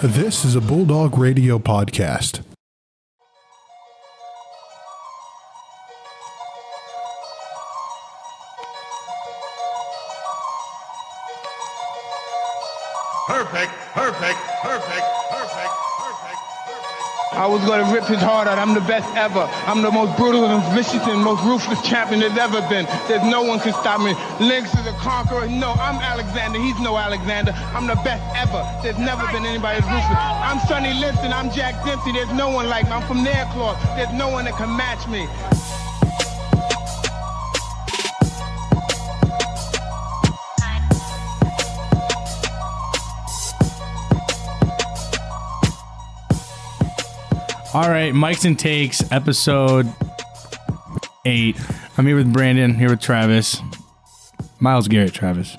This is a Bulldog Radio podcast. Perfect. I was going to rip his heart out. I'm the best ever. I'm the most brutal and vicious and most ruthless champion there's ever been. There's no one can stop me. Lynx is a conqueror. No, I'm Alexander. He's no Alexander. I'm the best ever. There's never been anybody as ruthless. I'm Sonny Liston. I'm Jack Dempsey. There's no one like me. I'm from Nairclaw. There's no one that can match me. All right, Mics and Takes, episode 8. I'm here with Branden, here with Travis. Myles Garrett, Travis.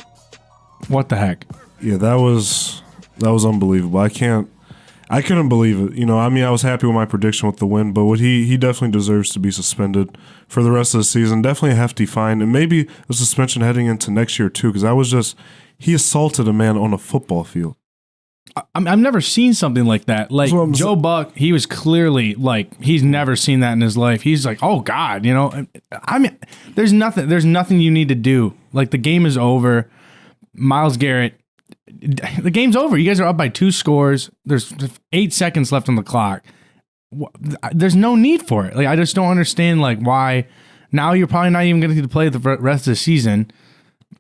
What the heck? Yeah, that was unbelievable. I couldn't believe it. You know, I mean, I was happy with my prediction with the win, but he definitely deserves to be suspended for the rest of the season. Definitely a hefty fine, and maybe a suspension heading into next year too, because he assaulted a man on a football field. I've never seen something like that. Like Joe Buck, he was clearly like he's never seen that in his life. He's like, oh God, you know. I mean, there's nothing you need to do. Like the game is over. Myles Garrett, the game's over. You guys are up by 2 scores. There's 8 seconds left on the clock. There's no need for it. Like I just don't understand like why. Now you're probably not even going to play the rest of the season.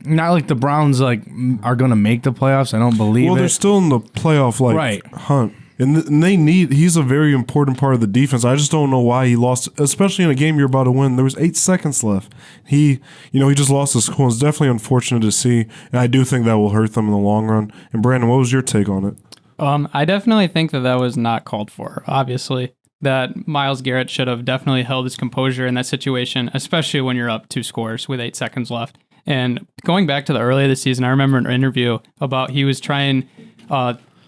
Not like the Browns like are going to make the playoffs. I don't believe it. Well, they're still in the playoff hunt, and they need. He's a very important part of the defense. I just don't know why he lost, especially in a game you're about to win. There was 8 seconds left. He just lost the score. It's definitely unfortunate to see, and I do think that will hurt them in the long run. And Branden, what was your take on it? I definitely think that was not called for. Obviously, that Myles Garrett should have definitely held his composure in that situation, especially when you're up 2 scores with 8 seconds left. And going back to the early of the season, I remember an interview about he was trying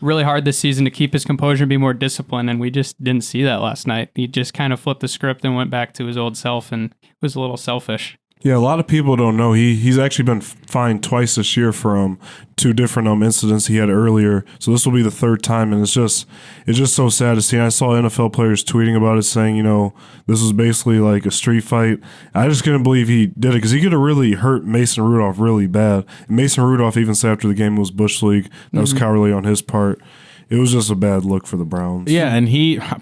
really hard this season to keep his composure and be more disciplined, and we just didn't see that last night. He just kind of flipped the script and went back to his old self and was a little selfish. Yeah, a lot of people don't know he's actually been fined twice this year for 2 different incidents he had earlier. So this will be the 3rd time, and it's just so sad to see. And I saw NFL players tweeting about it, saying, this was basically like a street fight. I just couldn't believe he did it because he could have really hurt Mason Rudolph really bad. And Mason Rudolph even said after the game it was Bush League. That was cowardly on his part. It was just a bad look for the Browns. Yeah, and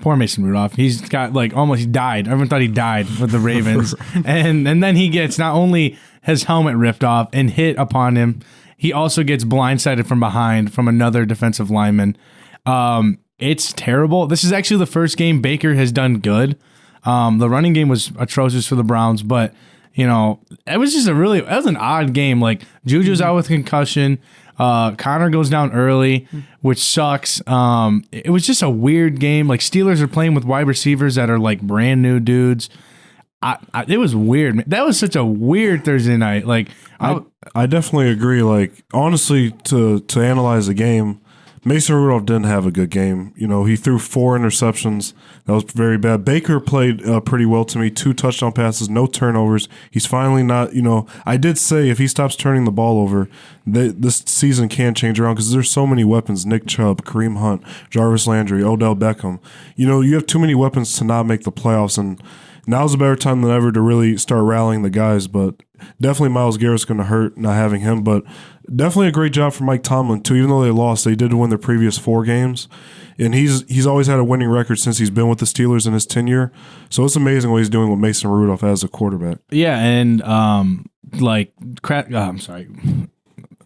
poor Mason Rudolph, he's got he died. Everyone thought he died with the Ravens. and then he gets not only his helmet ripped off and hit upon him, he also gets blindsided from behind from another defensive lineman. It's terrible. This is actually the first game Baker has done good. The running game was atrocious for the Browns, but it was just that was an odd game. Like Juju's out with concussion. Connor goes down early, which sucks. It was just a weird game. Like Steelers are playing with wide receivers that are like brand new dudes. It was weird. That was such a weird Thursday night. Like I definitely agree. Like honestly, to analyze the game, Mason Rudolph didn't have a good game. He threw 4 interceptions. That was very bad. Baker played pretty well to me. 2 touchdown passes, no turnovers. He's finally not, I did say if he stops turning the ball over, this season can change around because there's so many weapons. Nick Chubb, Kareem Hunt, Jarvis Landry, Odell Beckham. You have too many weapons to not make the playoffs, and now's a better time than ever to really start rallying the guys, but definitely Myles Garrett's going to hurt not having him, but definitely a great job for Mike Tomlin, too. Even though they lost, they did win their previous 4 games, and he's always had a winning record since he's been with the Steelers in his tenure, so it's amazing what he's doing with Mason Rudolph as a quarterback. Yeah, and I'm sorry.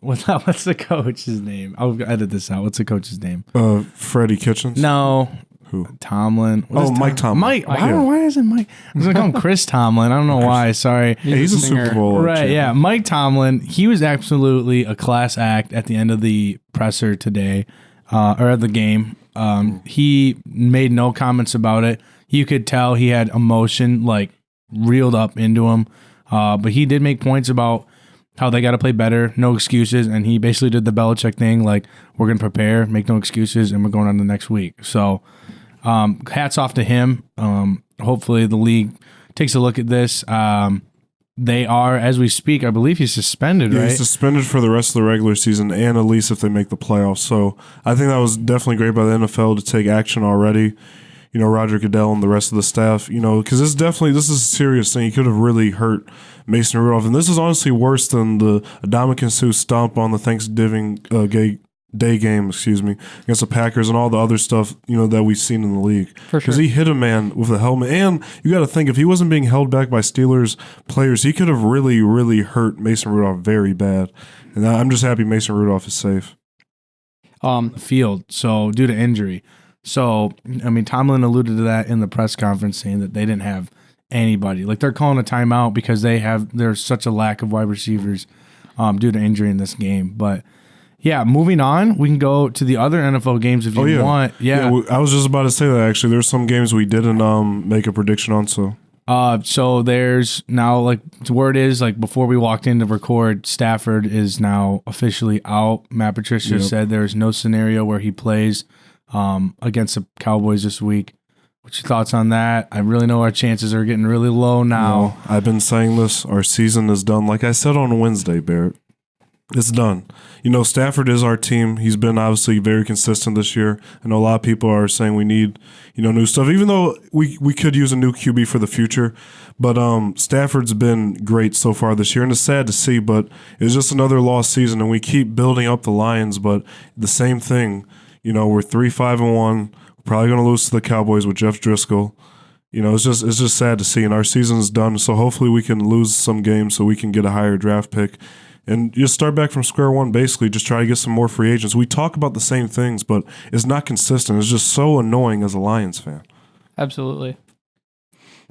What's the coach's name? I'll edit this out. What's the coach's name? Freddie Kitchens? No. Who? Tomlin. Mike Tomlin. Mike. Why isn't Mike? I was going to call him Chris Tomlin. I don't know why. Sorry. Yeah, he's a Super Bowl right, champion. Yeah. Mike Tomlin, he was absolutely a class act at the end of the presser today, or at the game. He made no comments about it. You could tell he had emotion like reeled up into him. But he did make points about how they got to play better, no excuses, and he basically did the Belichick thing, like we're going to prepare, make no excuses, and we're going on to the next week. So hats off to him. Hopefully the league takes a look at this. they are, as we speak, I believe he's suspended, Yeah, right? he's suspended for the rest of the regular season and at least if they make the playoffs. So I think that was definitely great by the NFL to take action already. Roger Goodell and the rest of the staff, because this is a serious thing. He could have really hurt Mason Rudolph. And this is honestly worse than the Ndamukong Suh stomp on the Thanksgiving Day game, against the Packers and all the other stuff, that we've seen in the league. For sure. Because he hit a man with a helmet. And you got to think, if he wasn't being held back by Steelers players, he could have really, really hurt Mason Rudolph very bad. And I'm just happy Mason Rudolph is safe. Field, so due to injury. So, Tomlin alluded to that in the press conference, saying that they didn't have anybody. Like, they're calling a timeout because there's such a lack of wide receivers due to injury in this game. But, yeah, moving on, we can go to the other NFL games if you want. Yeah. I was just about to say that, actually. There's some games we didn't make a prediction on, so. So there's now, the word is, before we walked in to record, Stafford is now officially out. Matt Patricia said there's no scenario where he plays against the Cowboys this week. What's your thoughts on that? I really know our chances are getting really low now. I've been saying this. Our season is done. Like I said on Wednesday, Barrett, it's done. Stafford is our team. He's been obviously very consistent this year. I know a lot of people are saying we need, new stuff, even though we could use a new QB for the future. But Stafford's been great so far this year, and it's sad to see, but it's just another lost season, and we keep building up the Lions, but the same thing. We're 3-5-1. We're probably going to lose to the Cowboys with Jeff Driscoll. It's just sad to see, and our season's done. So hopefully we can lose some games so we can get a higher draft pick, and just start back from square one. Basically, just try to get some more free agents. We talk about the same things, but it's not consistent. It's just so annoying as a Lions fan. Absolutely.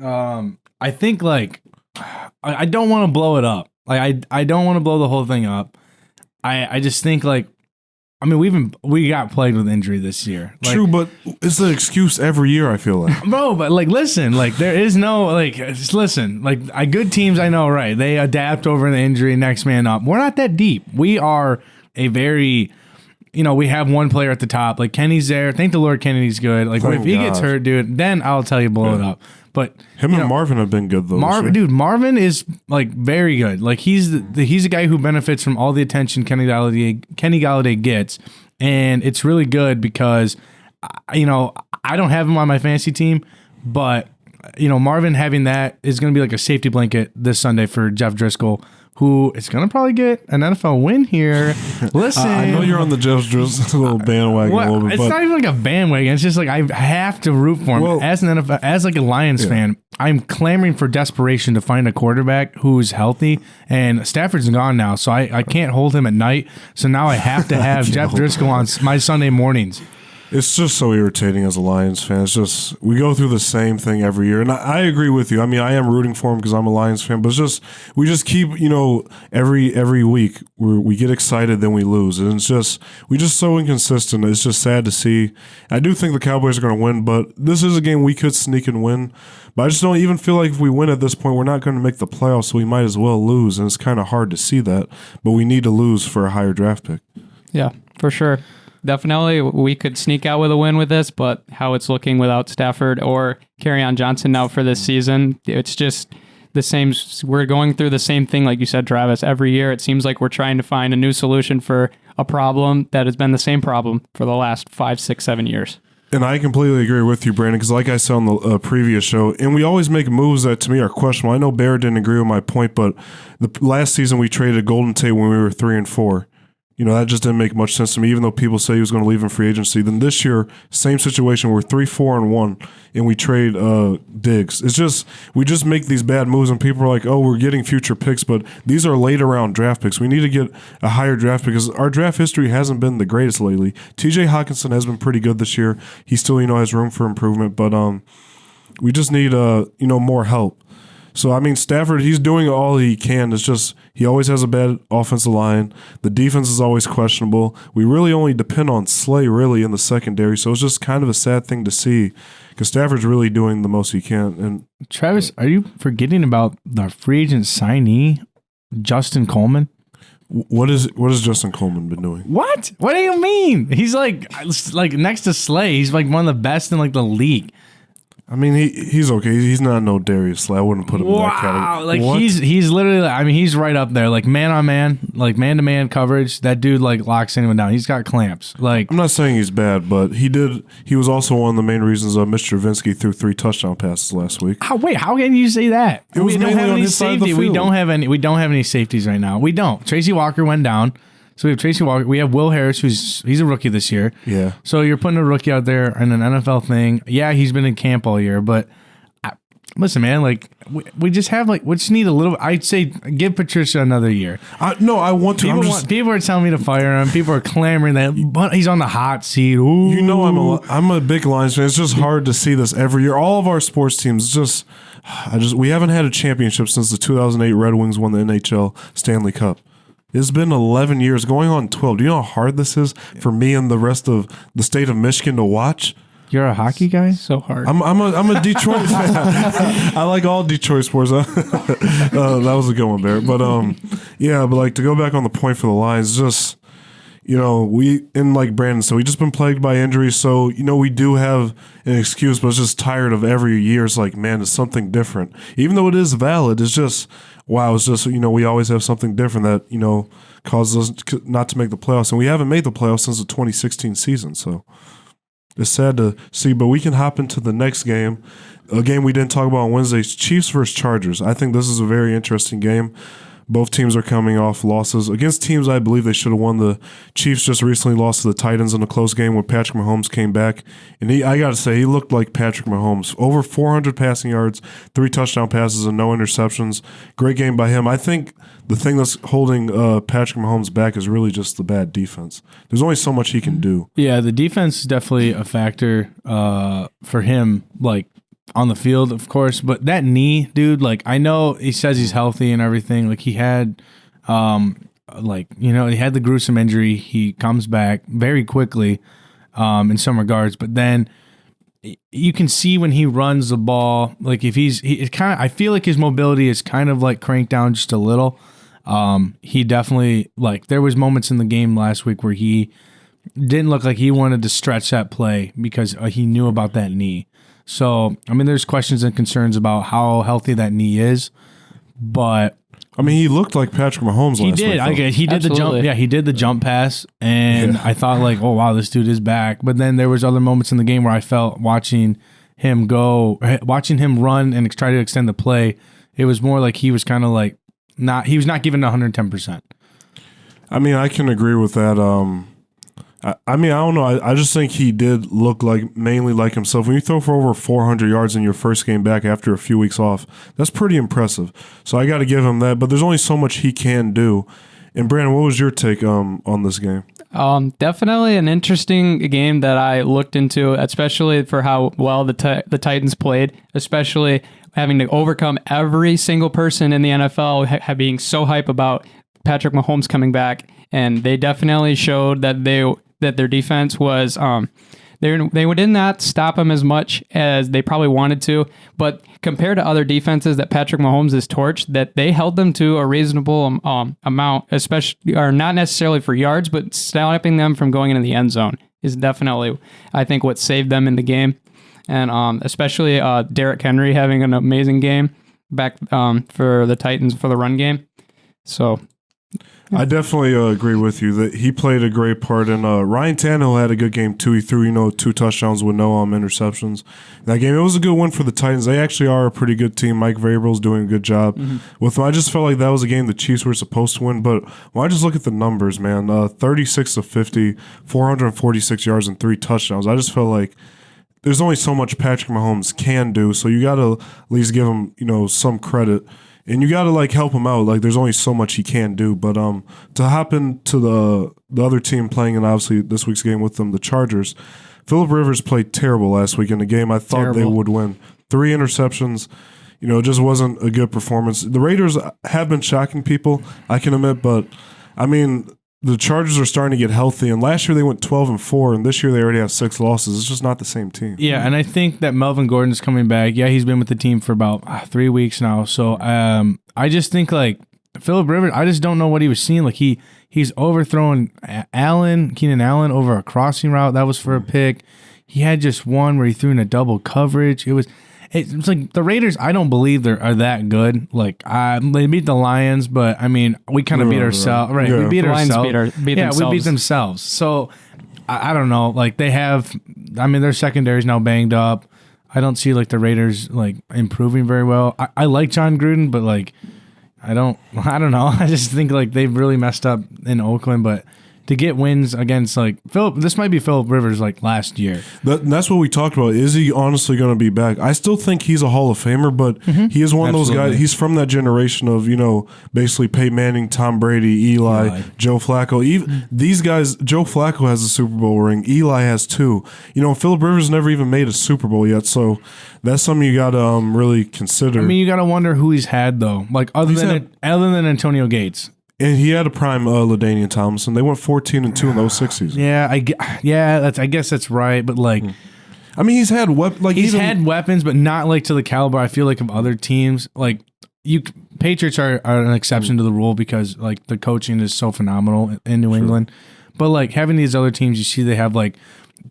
I think I don't want to blow it up. I don't want to blow the whole thing up. I just think we got plagued with injury this year. True, but it's an excuse every year, I feel like. Bro, but listen, there is no, listen, good teams, I know, right? They adapt over the injury, next man up. We're not that deep. We are a very, we have one player at the top. Kenny's there. Thank the Lord Kennedy's good. If he gets hurt, dude, then I'll tell you blow it up. But him and Marvin have been good though. Marvin is very good. He's the guy who benefits from all the attention Kenny Galladay gets, and it's really good because I don't have him on my fantasy team, but Marvin having that is going to be a safety blanket this Sunday for Jeff Driscoll, who is going to probably get an NFL win here. Listen. I know you're on the Jeff Driscoll little bandwagon a little bit. It's not even a bandwagon. It's just I have to root for him. As an NFL, as a Lions fan, I'm clamoring for desperation to find a quarterback who's healthy, and Stafford's gone now, so I can't hold him at night. So now I have to have Jeff Driscoll on my Sunday mornings. It's just so irritating as a Lions fan. It's just, we go through the same thing every year. And I agree with you. I am rooting for him because I'm a Lions fan, but it's just, we just keep, every week we get excited, then we lose. And it's just, we just so inconsistent. It's just sad to see. I do think the Cowboys are going to win, but this is a game we could sneak and win. But I just don't even feel like if we win at this point, we're not going to make the playoffs, so we might as well lose. And it's kind of hard to see that, but we need to lose for a higher draft pick. Yeah, for sure. Definitely, we could sneak out with a win with this, but how it's looking without Stafford or Kerryon Johnson now for this season, it's just the same. We're going through the same thing, like you said, Travis. Every year, it seems like we're trying to find a new solution for a problem that has been the same problem for the last 5, 6, 7 years. And I completely agree with you, Branden, because like I said on the previous show, and we always make moves that to me are questionable. I know Barrett didn't agree with my point, but the last season we traded Golden Tate when we were 3-4. That just didn't make much sense to me, even though people say he was going to leave in free agency. Then this year, same situation. We're 3-4-1, and we trade Diggs. It's just, we just make these bad moves, and people are like, oh, we're getting future picks, but these are later round draft picks. We need to get a higher draft pick because our draft history hasn't been the greatest lately. TJ Hawkinson has been pretty good this year. He still, has room for improvement, but we just need, more help. So, Stafford, he's doing all he can. It's just he always has a bad offensive line. The defense is always questionable. We really only depend on Slay, really, in the secondary. So it's just kind of a sad thing to see because Stafford's really doing the most he can. And Travis, are you forgetting about the free agent signee, Justin Coleman? What is Justin Coleman been doing? What? What do you mean? He's like next to Slay. He's one of the best in the league. I mean, he's okay. He's not no Darius Slay. I wouldn't put him in that category. Like What? he's literally. I mean, he's right up there. Like man on man, like man to man coverage. That dude like locks anyone down. He's got clamps. Like I'm not saying he's bad, but he was also one of the main reasons Mr. Vinsky threw 3 touchdown passes last week. how can you say that? It was we don't mainly have on any his side of the safety. We field. don't have any. We don't have any safeties right now. We don't. Tracy Walker went down. So we have Tracy Walker. We have Will Harris, he's a rookie this year. Yeah. So you're putting a rookie out there in an NFL thing. Yeah, he's been in camp all year, but listen, man, like we just have we just need a little. I'd say give Patricia another year. No, I want to. People are telling me to fire him. People are clamoring that, but he's on the hot seat. Ooh. You know, I'm a big Lions fan. It's just hard to see this every year. All of our sports teams we haven't had a championship since the 2008 Red Wings won the NHL Stanley Cup. It's been 11 years, going on 12. Do you know how hard this is for me and the rest of the state of Michigan to watch? You're a hockey guy? So hard. I'm a Detroit fan. I like all Detroit sports. That was a good one, Barrett. But yeah, but like to go back on the point for the Lions, just like Branden said, we just been plagued by injuries. So we do have an excuse, but it's just tired of every year. It's like, man, it's something different. Even though it is valid, it's just wow. It's just we always have something different that causes us not to make the playoffs, and we haven't made the playoffs since the 2016 season. So. It's sad to see, but we can hop into the next game, a game we didn't talk about on Wednesday, Chiefs versus Chargers. I think this is a very interesting game. Both teams are coming off losses against teams I believe they should have won. The Chiefs just recently lost to the Titans in a close game when Patrick Mahomes came back. And I got to say, he looked like Patrick Mahomes. Over 400 passing yards, 3 touchdown passes, and no interceptions. Great game by him. I think the thing that's holding Patrick Mahomes back is really just the bad defense. There's only so much he can do. Yeah, the defense is definitely a factor for him, like on the field, of course. But that knee, dude, like I know he says he's healthy and everything. Like he had, he had the gruesome injury. He comes back very quickly in some regards. But then you can see when he runs the ball, like if I feel like his mobility is kind of like cranked down just a little. He definitely there was moments in the game last week where he didn't look like he wanted to stretch that play because he knew about that knee. So, I mean, there's questions and concerns about how healthy that knee is, but I mean, he looked like Patrick Mahomes last week. He did the jump. Yeah, he did the jump pass, and I thought oh wow, this dude is back. But then there was other moments in the game where I felt watching him run and try to extend the play. It was more like he was kind of he was not giving 110%. I mean, I can agree with that. I mean, I don't know. I just think he did look mainly like himself. When you throw for over 400 yards in your first game back after a few weeks off, that's pretty impressive. So I got to give him that. But there's only so much he can do. And Branden, what was your take on this game? Definitely an interesting game that I looked into, especially for how well the Titans played, especially having to overcome every single person in the NFL being so hype about Patrick Mahomes coming back. And they definitely showed that their defense was they did not stop him as much as they probably wanted to, but compared to other defenses that Patrick Mahomes has torched, that they held them to a reasonable amount, especially or not necessarily for yards, but stopping them from going into the end zone is definitely, I think, what saved them in the game. And especially Derrick Henry having an amazing game back for the Titans for the run game. So I definitely agree with you that he played a great part, and Ryan Tannehill had a good game too. He threw 2 touchdowns with no interceptions. In that game, it was a good win for the Titans. They actually are a pretty good team. Mike Vrabel's doing a good job with them. I just felt like that was a game the Chiefs were supposed to win, but when I just look at the numbers, man, 36 of 50, 446 yards and 3 touchdowns. I just felt like there's only so much Patrick Mahomes can do, so you got to at least give him some credit. And you got to help him out. There's only so much he can do. But to hop into the other team playing in obviously this week's game with them, the Chargers, Phillip Rivers played terrible last week in a game I thought they would win. 3 interceptions. It just wasn't a good performance. The Raiders have been shocking people, I can admit. But, I mean, the Chargers are starting to get healthy. And last year they went 12-4. And this year they already have 6 losses. It's just not the same team. Yeah, and I think that Melvin Gordon's coming back. Yeah, he's been with the team for about 3 weeks now. So I just think Phillip Rivers, I just don't know what he was seeing. He He's overthrown Keenan Allen over a crossing route. That was for a pick. He had just one where he threw in a double coverage. It's like the Raiders, I don't believe they are that good. Like, they beat the Lions, but I mean, we kind of beat ourselves. Right. Yeah. We beat The Lions ourselves. beat themselves. We beat themselves. So, I don't know. Like, their secondary's now banged up. I don't see, like, the Raiders, like, improving very well. I like John Gruden, but, like, I don't know. I just think, like, they've really messed up in Oakland, but to get wins against, like, this might be Phillip Rivers, like, last year. That's what we talked about. Is he honestly going to be back? I still think he's a Hall of Famer, but he is one of those guys. He's from that generation of, basically Peyton Manning, Tom Brady, Eli, Joe Flacco. Even these guys, Joe Flacco has a Super Bowl ring. Eli has 2. Phillip Rivers never even made a Super Bowl yet, so that's something you got to really consider. I mean, you got to wonder who he's had, though. Like, other than Antonio Gates. And he had a prime LaDainian Tomlinson. They went 14-2 in the 06 season. I guess that's right. But like, I mean, he's had had weapons, but not like to the caliber I feel like of other teams. Like Patriots are an exception to the rule because like the coaching is so phenomenal in New England. But like having these other teams, you see they have like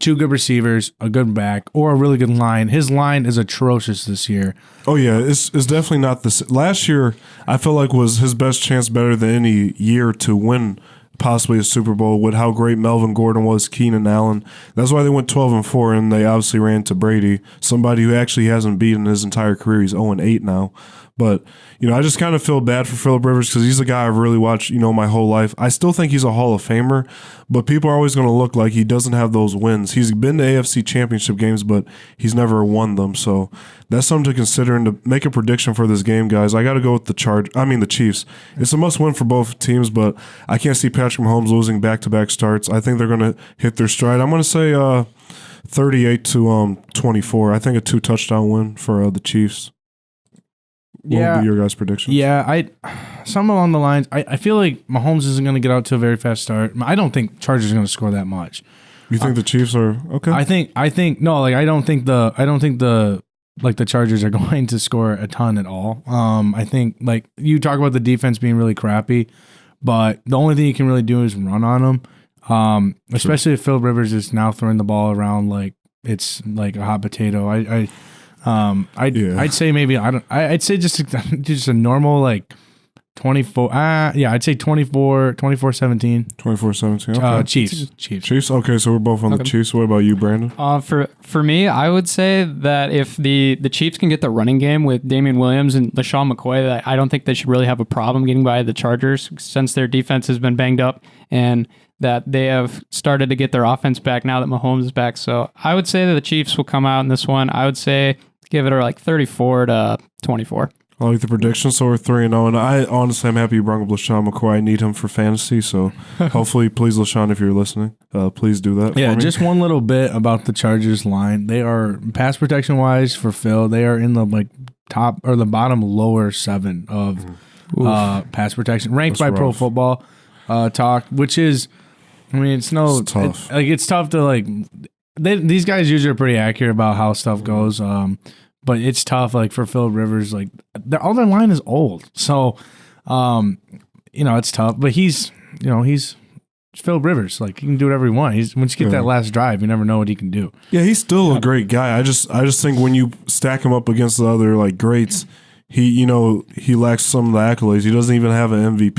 2 good receivers, a good back, or a really good line. His line is atrocious this year. Oh yeah, it's definitely not this. Last year, I felt like was his best chance better than any year to win possibly a Super Bowl with how great Melvin Gordon was, Keenan Allen. That's why they went 12-4, and they obviously ran to Brady, somebody who actually hasn't beaten his entire career. He's 0-8 now. But, I just kind of feel bad for Phillip Rivers because he's a guy I've really watched, my whole life. I still think he's a Hall of Famer, but people are always going to look like he doesn't have those wins. He's been to AFC championship games, but he's never won them. So that's something to consider. And to make a prediction for this game, guys, I got to go with the Chiefs. It's a must-win for both teams, but I can't see Patrick Mahomes losing back-to-back starts. I think they're going to hit their stride. I'm going to say 38-24. I think a 2-touchdown win for the Chiefs. What would be your guys' predictions? Yeah, something along the lines. I feel like Mahomes isn't going to get out to a very fast start. I don't think Chargers are going to score that much. You think the Chiefs are okay? I think no. Like I don't think the Chargers are going to score a ton at all. I think like you talk about the defense being really crappy, but the only thing you can really do is run on them. Especially if Phillip Rivers is now throwing the ball around like it's like a hot potato. I'd say maybe I'd say just a normal like 24. I'd say 24-17. 24-17. Okay. Chiefs. Okay, so we're both on the Chiefs. What about you, Branden? For me, I would say that if the Chiefs can get the running game with Damian Williams and LaShawn McCoy, I don't think they should really have a problem getting by the Chargers since their defense has been banged up and that they have started to get their offense back now that Mahomes is back. So I would say that the Chiefs will come out in this one. I would say give it like 34-24. I like the prediction, so we're 3-0, and I honestly am happy you brought up LaShawn McCoy. I need him for fantasy, so hopefully, please, LaShawn, if you're listening, please do that. Yeah, for me. just one little bit about the Chargers line. They are pass protection wise for Phil. They are in the like top or the bottom lower 7 of pass protection, ranked by Pro Football Talk, which is, I mean, it's tough. It's tough to like. These guys usually are pretty accurate about how stuff goes. But it's tough, like for Phillip Rivers, like all their line is old, so it's tough. But he's Phillip Rivers, like he can do whatever he wants. Once you get that last drive, you never know what he can do. Yeah, he's still a great guy. I just think when you stack him up against the other like greats, he lacks some of the accolades. He doesn't even have an MVP.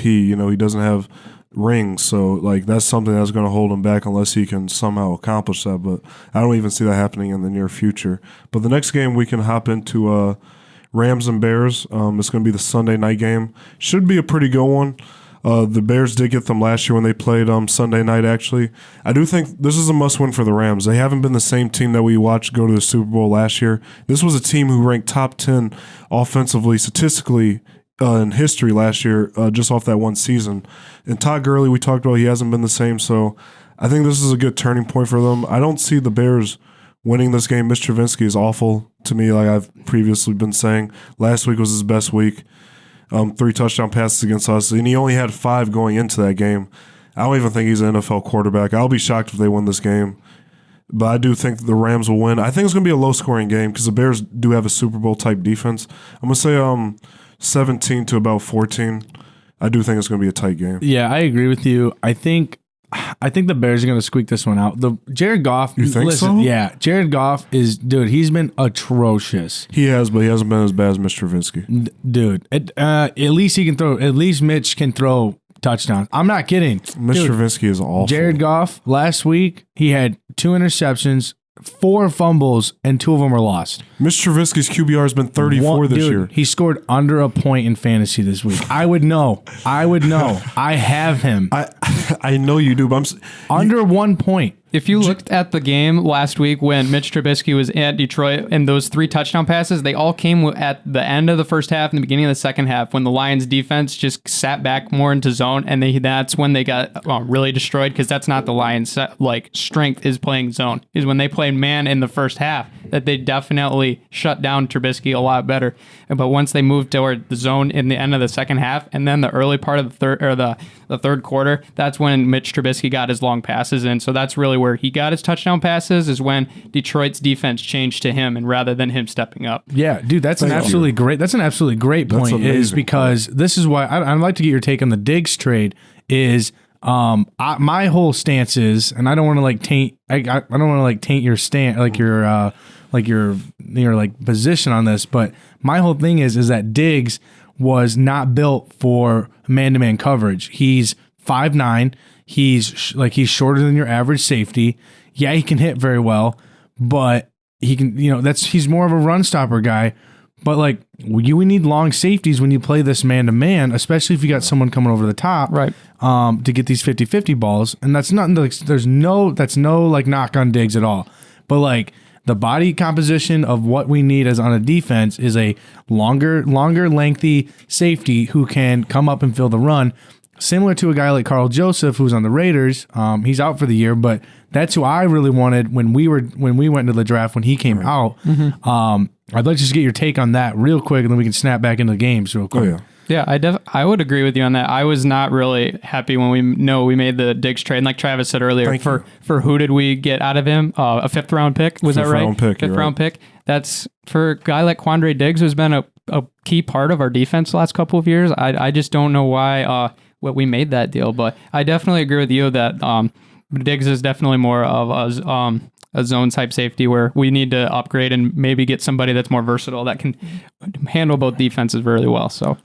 He doesn't have rings, so like that's something that's going to hold him back unless he can somehow accomplish that, but I don't even see that happening in the near future. But the next game we can hop into Rams and Bears. It's going to be the Sunday night game. Should be a pretty good one. The Bears did get them last year when they played Sunday night, actually. I do think this is a must-win for the Rams. They haven't been the same team that we watched go to the Super Bowl last year. This was a team who ranked top 10 offensively, statistically, in history last year, just off that one season. And Todd Gurley, we talked about, he hasn't been the same, so I think this is a good turning point for them. I don't see the Bears winning this game. Mitch Trubisky is awful to me, like I've previously been saying. Last week was his best week. 3 touchdown passes against us, and he only had 5 going into that game. I don't even think he's an NFL quarterback. I'll be shocked if they win this game. But I do think the Rams will win. I think it's going to be a low-scoring game because the Bears do have a Super Bowl-type defense. I'm going to say 17 to about 14. I do think it's going to be a tight game. Yeah, I agree with you. I think the Bears are going to squeak this one out. The Jared Goff. You think so? Yeah, Jared Goff is, dude. He's been atrocious. He has, but he hasn't been as bad as Mr. Trubisky. Dude, at least he can throw. At least Mitch can throw touchdowns. I'm not kidding. Mr. Trubisky is awful. Jared Goff last week, he had 2 interceptions, 4 fumbles, and 2 of them were lost. Mr. Trubisky's QBR has been 34 this year. He scored under a point in fantasy this week. I would know. I have him. I know you do, but Under 1 point. If you looked at the game last week when Mitch Trubisky was at Detroit and those 3 touchdown passes, they all came at the end of the first half and the beginning of the second half when the Lions defense just sat back more into zone, and that's when they got really destroyed, because that's not the Lions' strength is playing zone. Is when they played man in the first half that they definitely shut down Trubisky a lot better. But once they moved toward the zone in the end of the second half and then the early part of the third quarter, that's when Mitch Trubisky got his long passes in. So that's really where he got his touchdown passes, is when Detroit's defense changed to him and rather than him stepping up. Yeah, dude, that's an absolutely great point. Is because this is why I'd like to get your take on the Diggs trade. Is my whole stance is, and I don't want to taint. I don't want to taint your stand, your position on this. But my whole thing is that Diggs was not built for man-to-man coverage. He's 5'9". He's shorter than your average safety. Yeah, he can hit very well, but he can, he's more of a run stopper guy. But we need long safeties when you play this man-to-man, especially if you got someone coming over the top, right? To get these 50-50 balls. And that's not, that's no knock on Diggs at all. But the body composition of what we need as on a defense is a longer, lengthy safety who can come up and fill the run. Similar to a guy like Carl Joseph, who's on the Raiders. He's out for the year, but that's who I really wanted when we went into the draft when he came out. Mm-hmm. I'd like to just get your take on that real quick, and then we can snap back into the games real quick. Oh, yeah. Yeah, I would agree with you on that. I was not really happy when we made the Diggs trade. And like Travis said earlier, for who did we get out of him? A 5th round pick, was that right? Fifth round pick. That's for a guy like Quandre Diggs, who's been a key part of our defense the last couple of years. I just don't know why we made that deal, but I definitely agree with you that Diggs is definitely more of a zone type safety where we need to upgrade and maybe get somebody that's more versatile that can handle both defenses really well. So.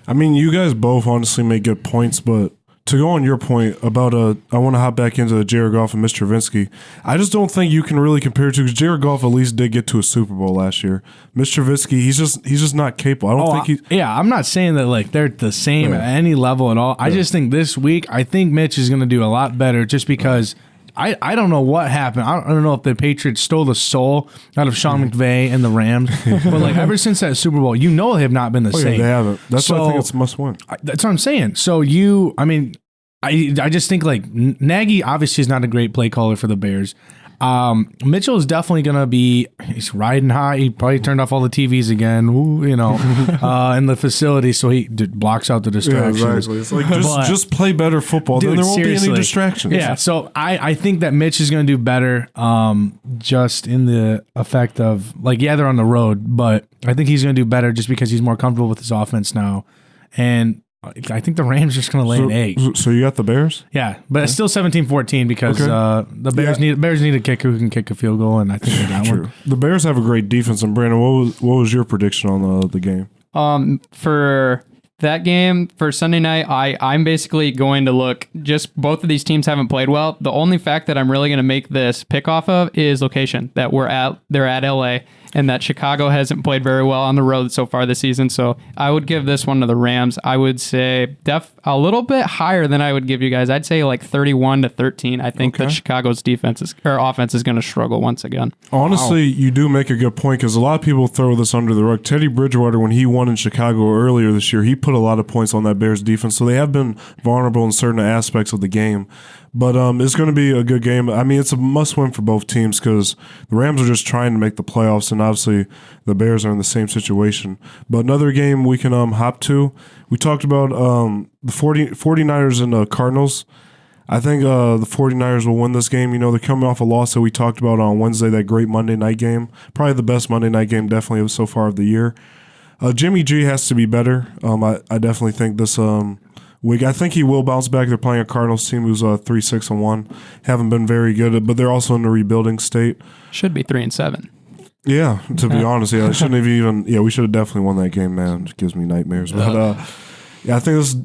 I mean, you guys both honestly make good points, but to go on your point about I want to hop back into Jared Goff and Mr. Trubisky. I just don't think you can really compare to, because Jared Goff at least did get to a Super Bowl last year. Mr. Trubisky, he's just not capable. I don't think he. Yeah, I'm not saying that they're the same at any level at all. I just think this week, I think Mitch is going to do a lot better just because. I don't know what happened. I don't know if the Patriots stole the soul out of Sean McVay and the Rams. But ever since that Super Bowl, they have not been the same. Yeah, they haven't. That's why I think it's a must win. That's what I'm saying. So I just think Nagy obviously is not a great play caller for the Bears. Mitchell is definitely going to be, he's riding high. He probably turned off all the TVs again, in the facility, so he blocks out the distractions. Yeah, exactly. It's just play better football. Dude, then there won't be any distractions. Yeah, so I think that Mitch is going to do better just in the effect of, they're on the road, but I think he's going to do better just because he's more comfortable with his offense now. And I think the Rams are just going to lay an egg. So you got the Bears? Yeah, but it's still 17-14 because the Bears need a kicker who can kick a field goal, and I think they got one. The Bears have a great defense. And Brandon, what was your prediction on the game? For that game, for Sunday night, I'm basically going to look, just both of these teams haven't played well. The only fact that I'm really going to make this pick off of is location, that they're at LA. And that Chicago hasn't played very well on the road so far this season. So I would give this one to the Rams. I would say a little bit higher than I would give you guys. I'd say 31-13. I think that Chicago's offense is going to struggle once again. Honestly, you do make a good point, because a lot of people throw this under the rug. Teddy Bridgewater, when he won in Chicago earlier this year, he put a lot of points on that Bears defense. So they have been vulnerable in certain aspects of the game. But it's going to be a good game. I mean, it's a must-win for both teams because the Rams are just trying to make the playoffs, and obviously the Bears are in the same situation. But another game we can hop to, we talked about the 49ers and the Cardinals. I think the 49ers will win this game. They're coming off a loss that we talked about on Wednesday, that great Monday night game. Probably the best Monday night game definitely so far of the year. Jimmy G has to be better. I definitely think this week. I think he will bounce back. They're playing a Cardinals team who's 3-6-1. Haven't been very good, but they're also in a rebuilding state. Should be 3-7. Yeah, to be honest, I shouldn't have even. Yeah, we should have definitely won that game, man. It gives me nightmares. But yeah, I think this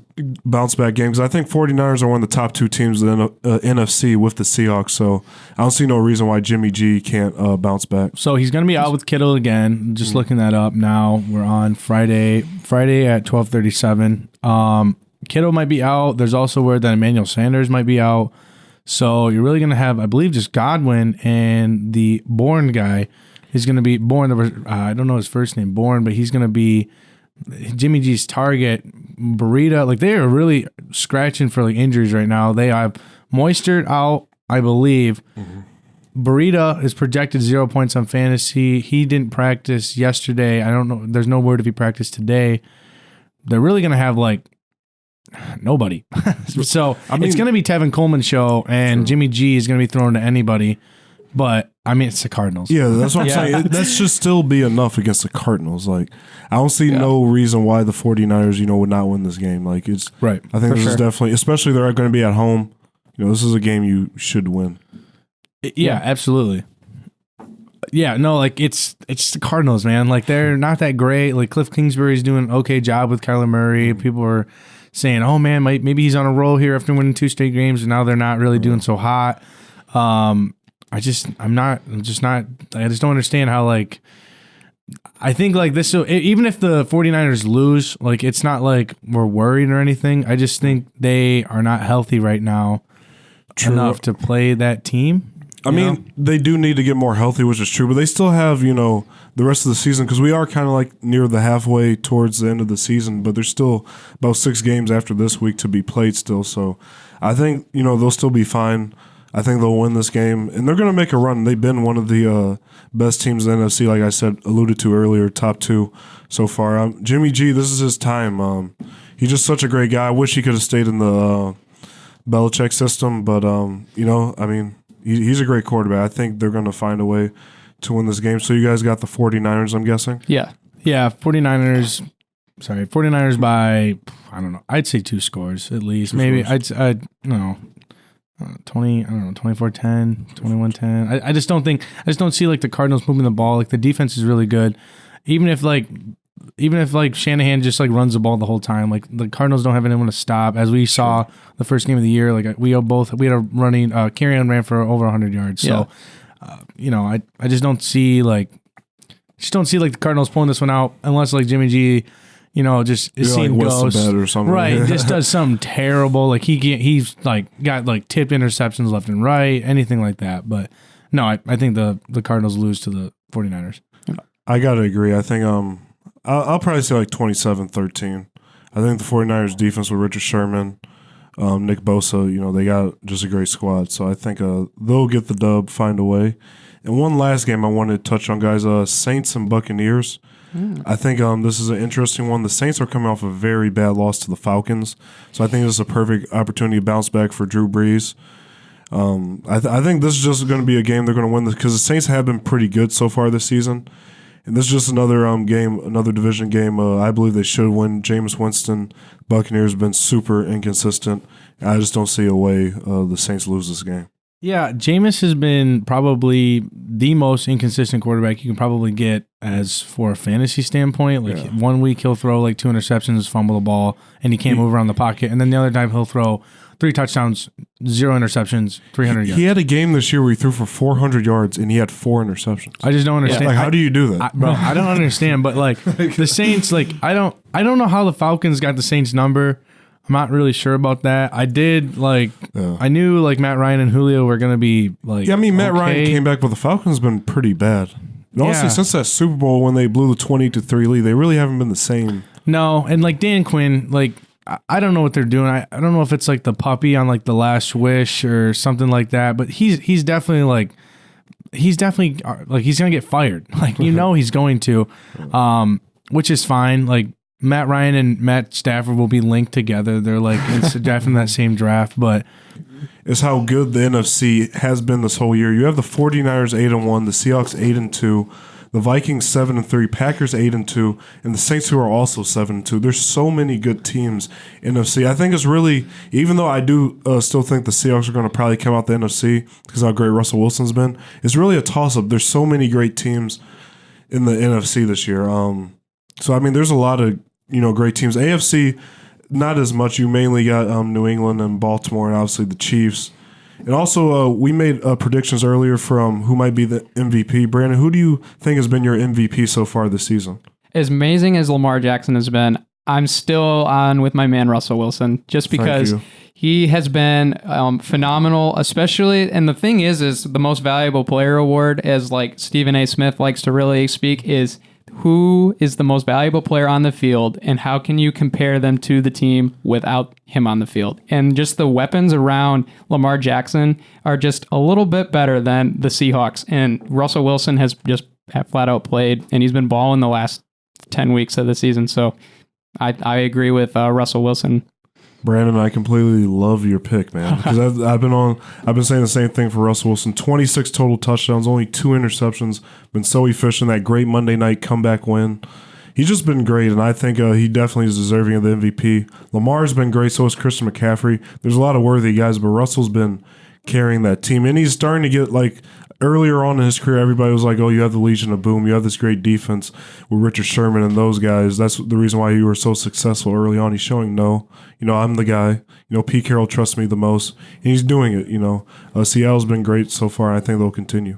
bounce back game because I think 49ers are one of the top 2 teams in the NFC with the Seahawks. So I don't see no reason why Jimmy G can't bounce back. So he's going to be out with Kittle again. Just looking that up now. We're on Friday at 12:37. Kittle might be out. There's also word that Emmanuel Sanders might be out. So you're really going to have, I believe, just Godwin and the Bourne guy. He's going to be Bourne. I don't know his first name, Bourne, but he's going to be Jimmy G's target. Burrito, like they are really scratching for like injuries right now. They have Moistert out, I believe. Burrito is projected 0 points on fantasy. He didn't practice yesterday. I don't know. There's no word if he practiced today. They're really going to have like nobody. So it's going to be Tevin Coleman's show, and Jimmy G is going to be thrown to anybody. But I mean, it's the Cardinals. Yeah, that's what I'm saying. That should still be enough against the Cardinals. Like, I don't see no reason why the 49ers, would not win this game. Like, it's right. I think this is definitely, especially they're going to be at home. This is a game you should win. Yeah, absolutely. Yeah, no, like it's the Cardinals, man. Like they're not that great. Like Cliff Kingsbury's doing an okay job with Kyler Murray. People are saying, "Oh man, maybe he's on a roll here after winning 2 straight games," and now they're not really doing so hot. I just don't understand how, like, I think like this, so even if the 49ers lose, like it's not like we're worried or anything. I just think they are not healthy right now enough to play that team. I mean, they do need to get more healthy, which is true, but they still have, the rest of the season because we are kind of like near the halfway towards the end of the season, but there's still about 6 games after this week to be played still. So I think, they'll still be fine. I think they'll win this game, and they're going to make a run. They've been one of the best teams in the NFC, like I said, alluded to earlier, top 2 so far. Jimmy G, this is his time. He's just such a great guy. I wish he could have stayed in the Belichick system, but, I mean, he's a great quarterback. I think they're going to find a way to win this game. So you guys got the 49ers, I'm guessing? Yeah, 49ers. Sorry, 49ers by, I don't know, I'd say 2 scores at least. 2 Maybe scores. I'd 24-10, 21-10. I just don't see like the Cardinals moving the ball. Like the defense is really good. Even if Shanahan just like runs the ball the whole time, like the Cardinals don't have anyone to stop. As we saw the first game of the year, like we had a running Carrion ran for over 100 yards. So I just don't see like the Cardinals pulling this one out unless like Jimmy G, just is seeing ghosts or something. Right, just does something terrible. Like he's like got like tipped interceptions left and right, anything like that. But no, I think the Cardinals lose to the 49ers. I got to agree. I think I'll probably say like 27-13. I think the 49ers defense with Richard Sherman, Nick Bosa, they got just a great squad. So I think they'll get the dub, find a way. And one last game I wanted to touch on, guys, Saints and Buccaneers. I think this is an interesting one. The Saints are coming off a very bad loss to the Falcons, so I think this is a perfect opportunity to bounce back for Drew Brees. I think this is just going to be a game they're going to win because the Saints have been pretty good so far this season, and this is just another game, another division game. I believe they should win. Jameis Winston, Buccaneers have been super inconsistent. I just don't see a way the Saints lose this game. Yeah, Jameis has been probably the most inconsistent quarterback you can probably get as for a fantasy standpoint. Like 1 week he'll throw like 2 interceptions, fumble the ball, and he can't move around the pocket. And then the other time he'll throw 3 touchdowns, 0 interceptions, 300 yards. He had a game this year where he threw for 400 yards and he had 4 interceptions. I just don't understand. Like, how do you do that? I don't understand. But like the Saints, like I don't know how the Falcons got the Saints number. I'm not really sure about that. I knew like Matt Ryan and Julio were going to be like. Yeah, I mean, Matt Ryan came back, but the Falcons have been pretty bad. And honestly, since that Super Bowl when they blew the 20-3 lead, they really haven't been the same. No, and like Dan Quinn, like I don't know what they're doing. I don't know if it's like the puppy on like The Last Wish or something like that, but he's definitely like he's going to get fired. Like he's going to, which is fine. Like Matt Ryan and Matt Stafford will be linked together. They're like drafting that same draft, but it's how good the NFC has been this whole year. You have the 49ers 8-1, the Seahawks 8-2, the Vikings 7-3, Packers 8-2, and the Saints who are also 7-2. There's so many good teams in NFC. I think it's really, even though I do still think the Seahawks are going to probably come out the NFC because how great Russell Wilson's been, it's really a toss-up. There's so many great teams in the NFC this year. So I mean, there's a lot of great teams. AFC, not as much. You mainly got New England and Baltimore, and obviously the Chiefs. And also, we made predictions earlier from who might be the MVP. Branden, who do you think has been your MVP so far this season? As amazing as Lamar Jackson has been, I'm still on with my man Russell Wilson, just because he has been phenomenal, especially. And the thing is the most valuable player award, as like Stephen A. Smith likes to really speak, is who is the most valuable player on the field, and how can you compare them to the team without him on the field? And just the weapons around Lamar Jackson are just a little bit better than the Seahawks. And Russell Wilson has just flat out played, and he's been balling the last 10 weeks of the season. So I agree with Russell Wilson. Branden, I completely love your pick, man. Because I've been saying the same thing for Russell Wilson. 26 total touchdowns, only 2 interceptions. Been so efficient. That great Monday night comeback win. He's just been great, and I think he definitely is deserving of the MVP. Lamar's been great. So is Christian McCaffrey. There's a lot of worthy guys, but Russell's been carrying that team, and he's starting to get like. Earlier on in his career, everybody was like, oh, you have the Legion of Boom. You have this great defense with Richard Sherman and those guys. That's the reason why you were so successful early on. He's showing, no, I'm the guy. Pete Carroll trusts me the most, and he's doing it, Seattle's been great so far. I think they'll continue.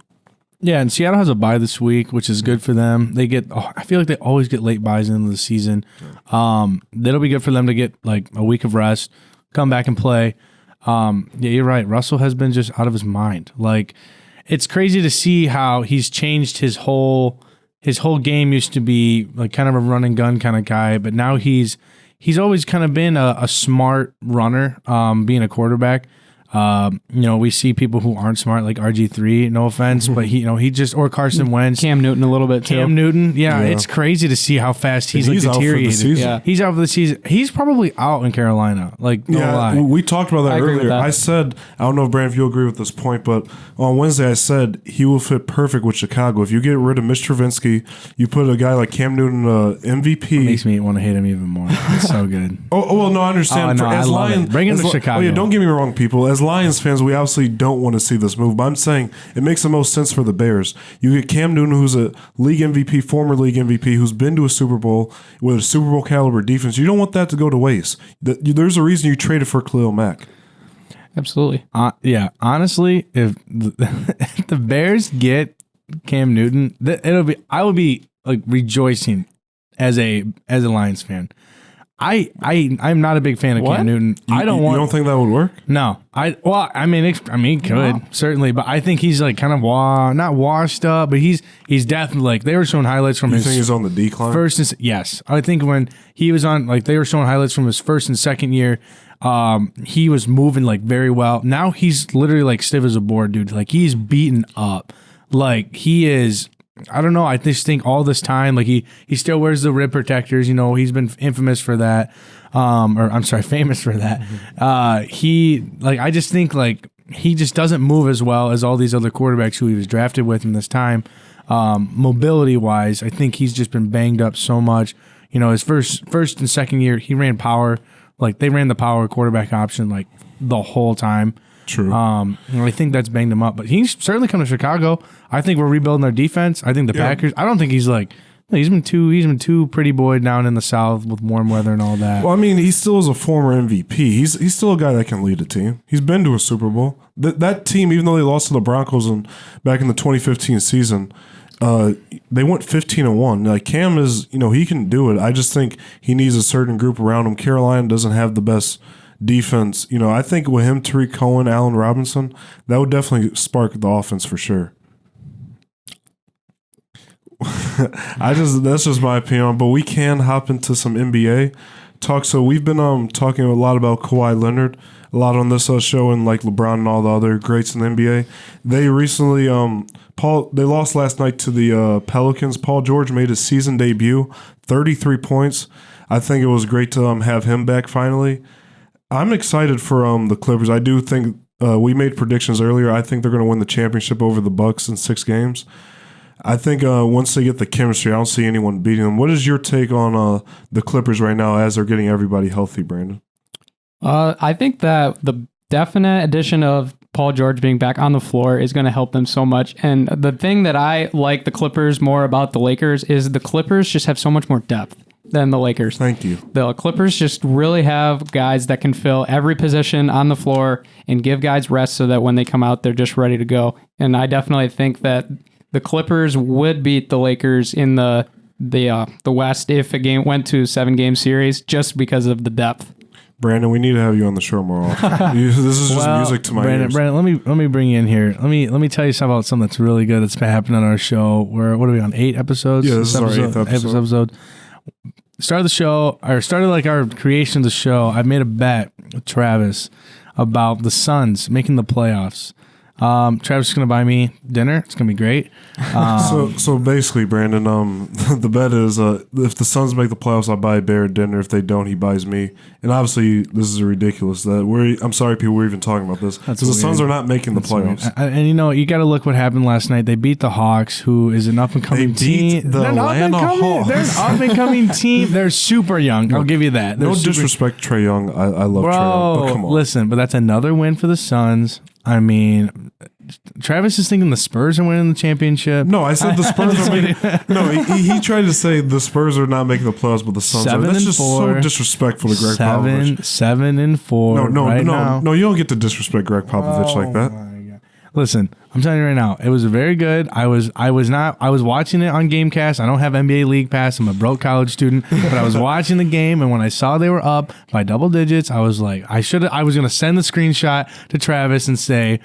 Yeah, and Seattle has a bye this week, which is good for them. They get, I feel like they always get late buys into the season. That'll be good for them to get like a week of rest, come back and play. Yeah, you're right. Russell has been just out of his mind. Like, it's crazy to see how he's changed his whole game. Used to be like kind of a run and gun kind of guy, but now he's always kind of been a smart runner, being a quarterback. We see people who aren't smart, like RG3, no offense, but he just, or Carson Wentz. Cam Newton a little bit too. Cam Newton, yeah, it's crazy to see how fast he's like deteriorated. Yeah. He's out for the season. He's probably out in Carolina. Like, no lie. We talked about that earlier. That. I said, I don't know if Branden, if you'll agree with this point, but on Wednesday I said he will fit perfect with Chicago. If you get rid of Mr. Travinsky, you put a guy like Cam Newton, MVP. It makes me want to hate him even more. It's so good. Well, no, I understand. I love it. Bring him to Chicago. Oh, yeah, don't get me wrong, people. As Lions fans, we obviously don't want to see this move, but I'm saying it makes the most sense for the Bears. You get Cam Newton, who's a league MVP, former league MVP, who's been to a Super Bowl with a Super Bowl caliber defense. You don't want that to go to waste. There's a reason you traded for Khalil Mack. Absolutely. Yeah, honestly, if the Bears get Cam Newton, I would be like rejoicing as a Lions fan. I'm not a big fan of Cam Newton. You don't think that would work? No. He could certainly, but I think he's like kind of not washed up, but he's definitely like they were showing highlights from you his. Think he's on the decline? Yes, I think when he was on, like they were showing highlights from his first and second year. He was moving like very well. Now he's literally like stiff as a board, dude. Like he's beaten up. Like he is. I don't know. I just think all this time, like he still wears the rib protectors. He's been famous for that. Famous for that. I just think like he just doesn't move as well as all these other quarterbacks who he was drafted with in this time. Mobility wise, I think he's just been banged up so much. His first and second year, he ran power. Like they ran the power quarterback option like the whole time. True. I think that's banged him up, but he's certainly coming to Chicago. I think we're rebuilding our defense. I think the Packers. I don't think he's like he's been too pretty boy down in the South with warm weather and all that. Well, I mean, he still is a former MVP. He's still a guy that can lead a team. He's been to a Super Bowl. That team, even though they lost to the Broncos back in the 2015 season, they went 15-1. Like Cam is, he can do it. I just think he needs a certain group around him. Carolina doesn't have the best defense. I think with him, Tariq Cohen, Allen Robinson, that would definitely spark the offense for sure. That's just my opinion, but we can hop into some NBA talk. So we've been talking a lot about Kawhi Leonard, a lot on this show, and like LeBron and all the other greats in the NBA. They recently they lost last night to the Pelicans. Paul George made his season debut, 33 points. I think it was great to have him back finally. I'm excited for the Clippers. I do think we made predictions earlier. I think they're going to win the championship over the Bucks in 6 games. I think once they get the chemistry, I don't see anyone beating them. What is your take on the Clippers right now as they're getting everybody healthy, Branden? I think that the definite addition of Paul George being back on the floor is going to help them so much. And the thing that I like the Clippers more about the Lakers is the Clippers just have so much more depth than the Lakers. Thank you. The Clippers just really have guys that can fill every position on the floor and give guys rest so that when they come out, they're just ready to go. And I definitely think that the Clippers would beat the Lakers in the West if a game went to a 7-game series just because of the depth. Branden, we need to have you on the show more often. This is just music to my ears. Branden, let me bring you in here. Let me tell you something about something that's really good that's been happening on our show. What are we on? 8 episodes? Yeah, this is our 8th episode. Started like our creation of the show. I made a bet with Travis about the Suns making the playoffs. Travis is going to buy me dinner. It's going to be great. So basically, Branden, the bet is if the Suns make the playoffs, I'll buy Barrett dinner. If they don't, he buys me. And obviously, this is ridiculous. I'm sorry, people were even talking about this. Because the Suns are not making the playoffs. And you got to look what happened last night. They beat the Hawks, who is an up and coming team. The Atlanta Hawks. They're an up and coming team. They're super young. I'll give you that. No disrespect, Trae Young. I love Trae Young, but come on. Listen, but that's another win for the Suns. I mean, Travis is thinking the Spurs are winning the championship. No, I said the Spurs are making. No, he tried to say the Spurs are not making the playoffs, but the Suns are. That's just so disrespectful to Greg Popovich. 7-4. No, you don't get to disrespect Greg Popovich like that. Listen, I'm telling you right now, it was very good. I was watching it on Gamecast. I don't have NBA League Pass. I'm a broke college student, but I was watching the game, and when I saw they were up by double digits, I was like, I was going to send the screenshot to Travis and say,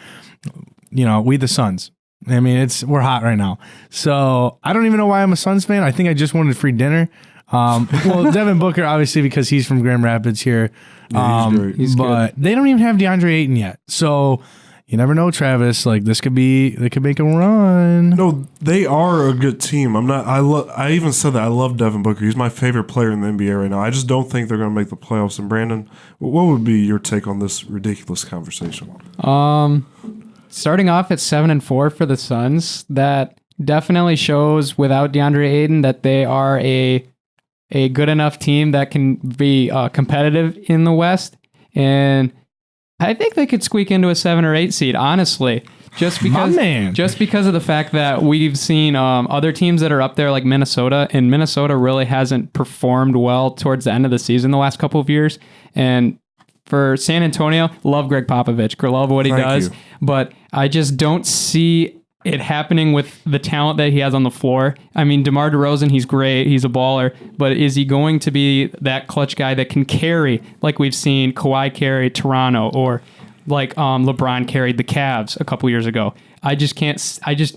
we the Suns. I mean, we're hot right now. So I don't even know why I'm a Suns fan. I think I just wanted free dinner. Well, Devin Booker, obviously, because he's from Grand Rapids here. Yeah, he's great. He's but good. They don't even have DeAndre Ayton yet. So you never know, Travis. Like they could make a run. No, they are a good team. I even said that I love Devin Booker. He's my favorite player in the NBA right now. I just don't think they're going to make the playoffs. And Branden, what would be your take on this ridiculous conversation? Starting off at 7-4 for the Suns, that definitely shows without DeAndre Ayton that they are a good enough team that can be competitive in the West. And I think they could squeak into a 7 or 8 seed, honestly. Just because of the fact that we've seen other teams that are up there like Minnesota, and Minnesota really hasn't performed well towards the end of the season the last couple of years. And for San Antonio, love Greg Popovich, love what he does, but I just don't see it happening with the talent that he has on the floor. I mean, DeMar DeRozan, he's great, he's a baller, but is he going to be that clutch guy that can carry, like we've seen Kawhi carry Toronto, or like LeBron carried the Cavs a couple years ago? I just do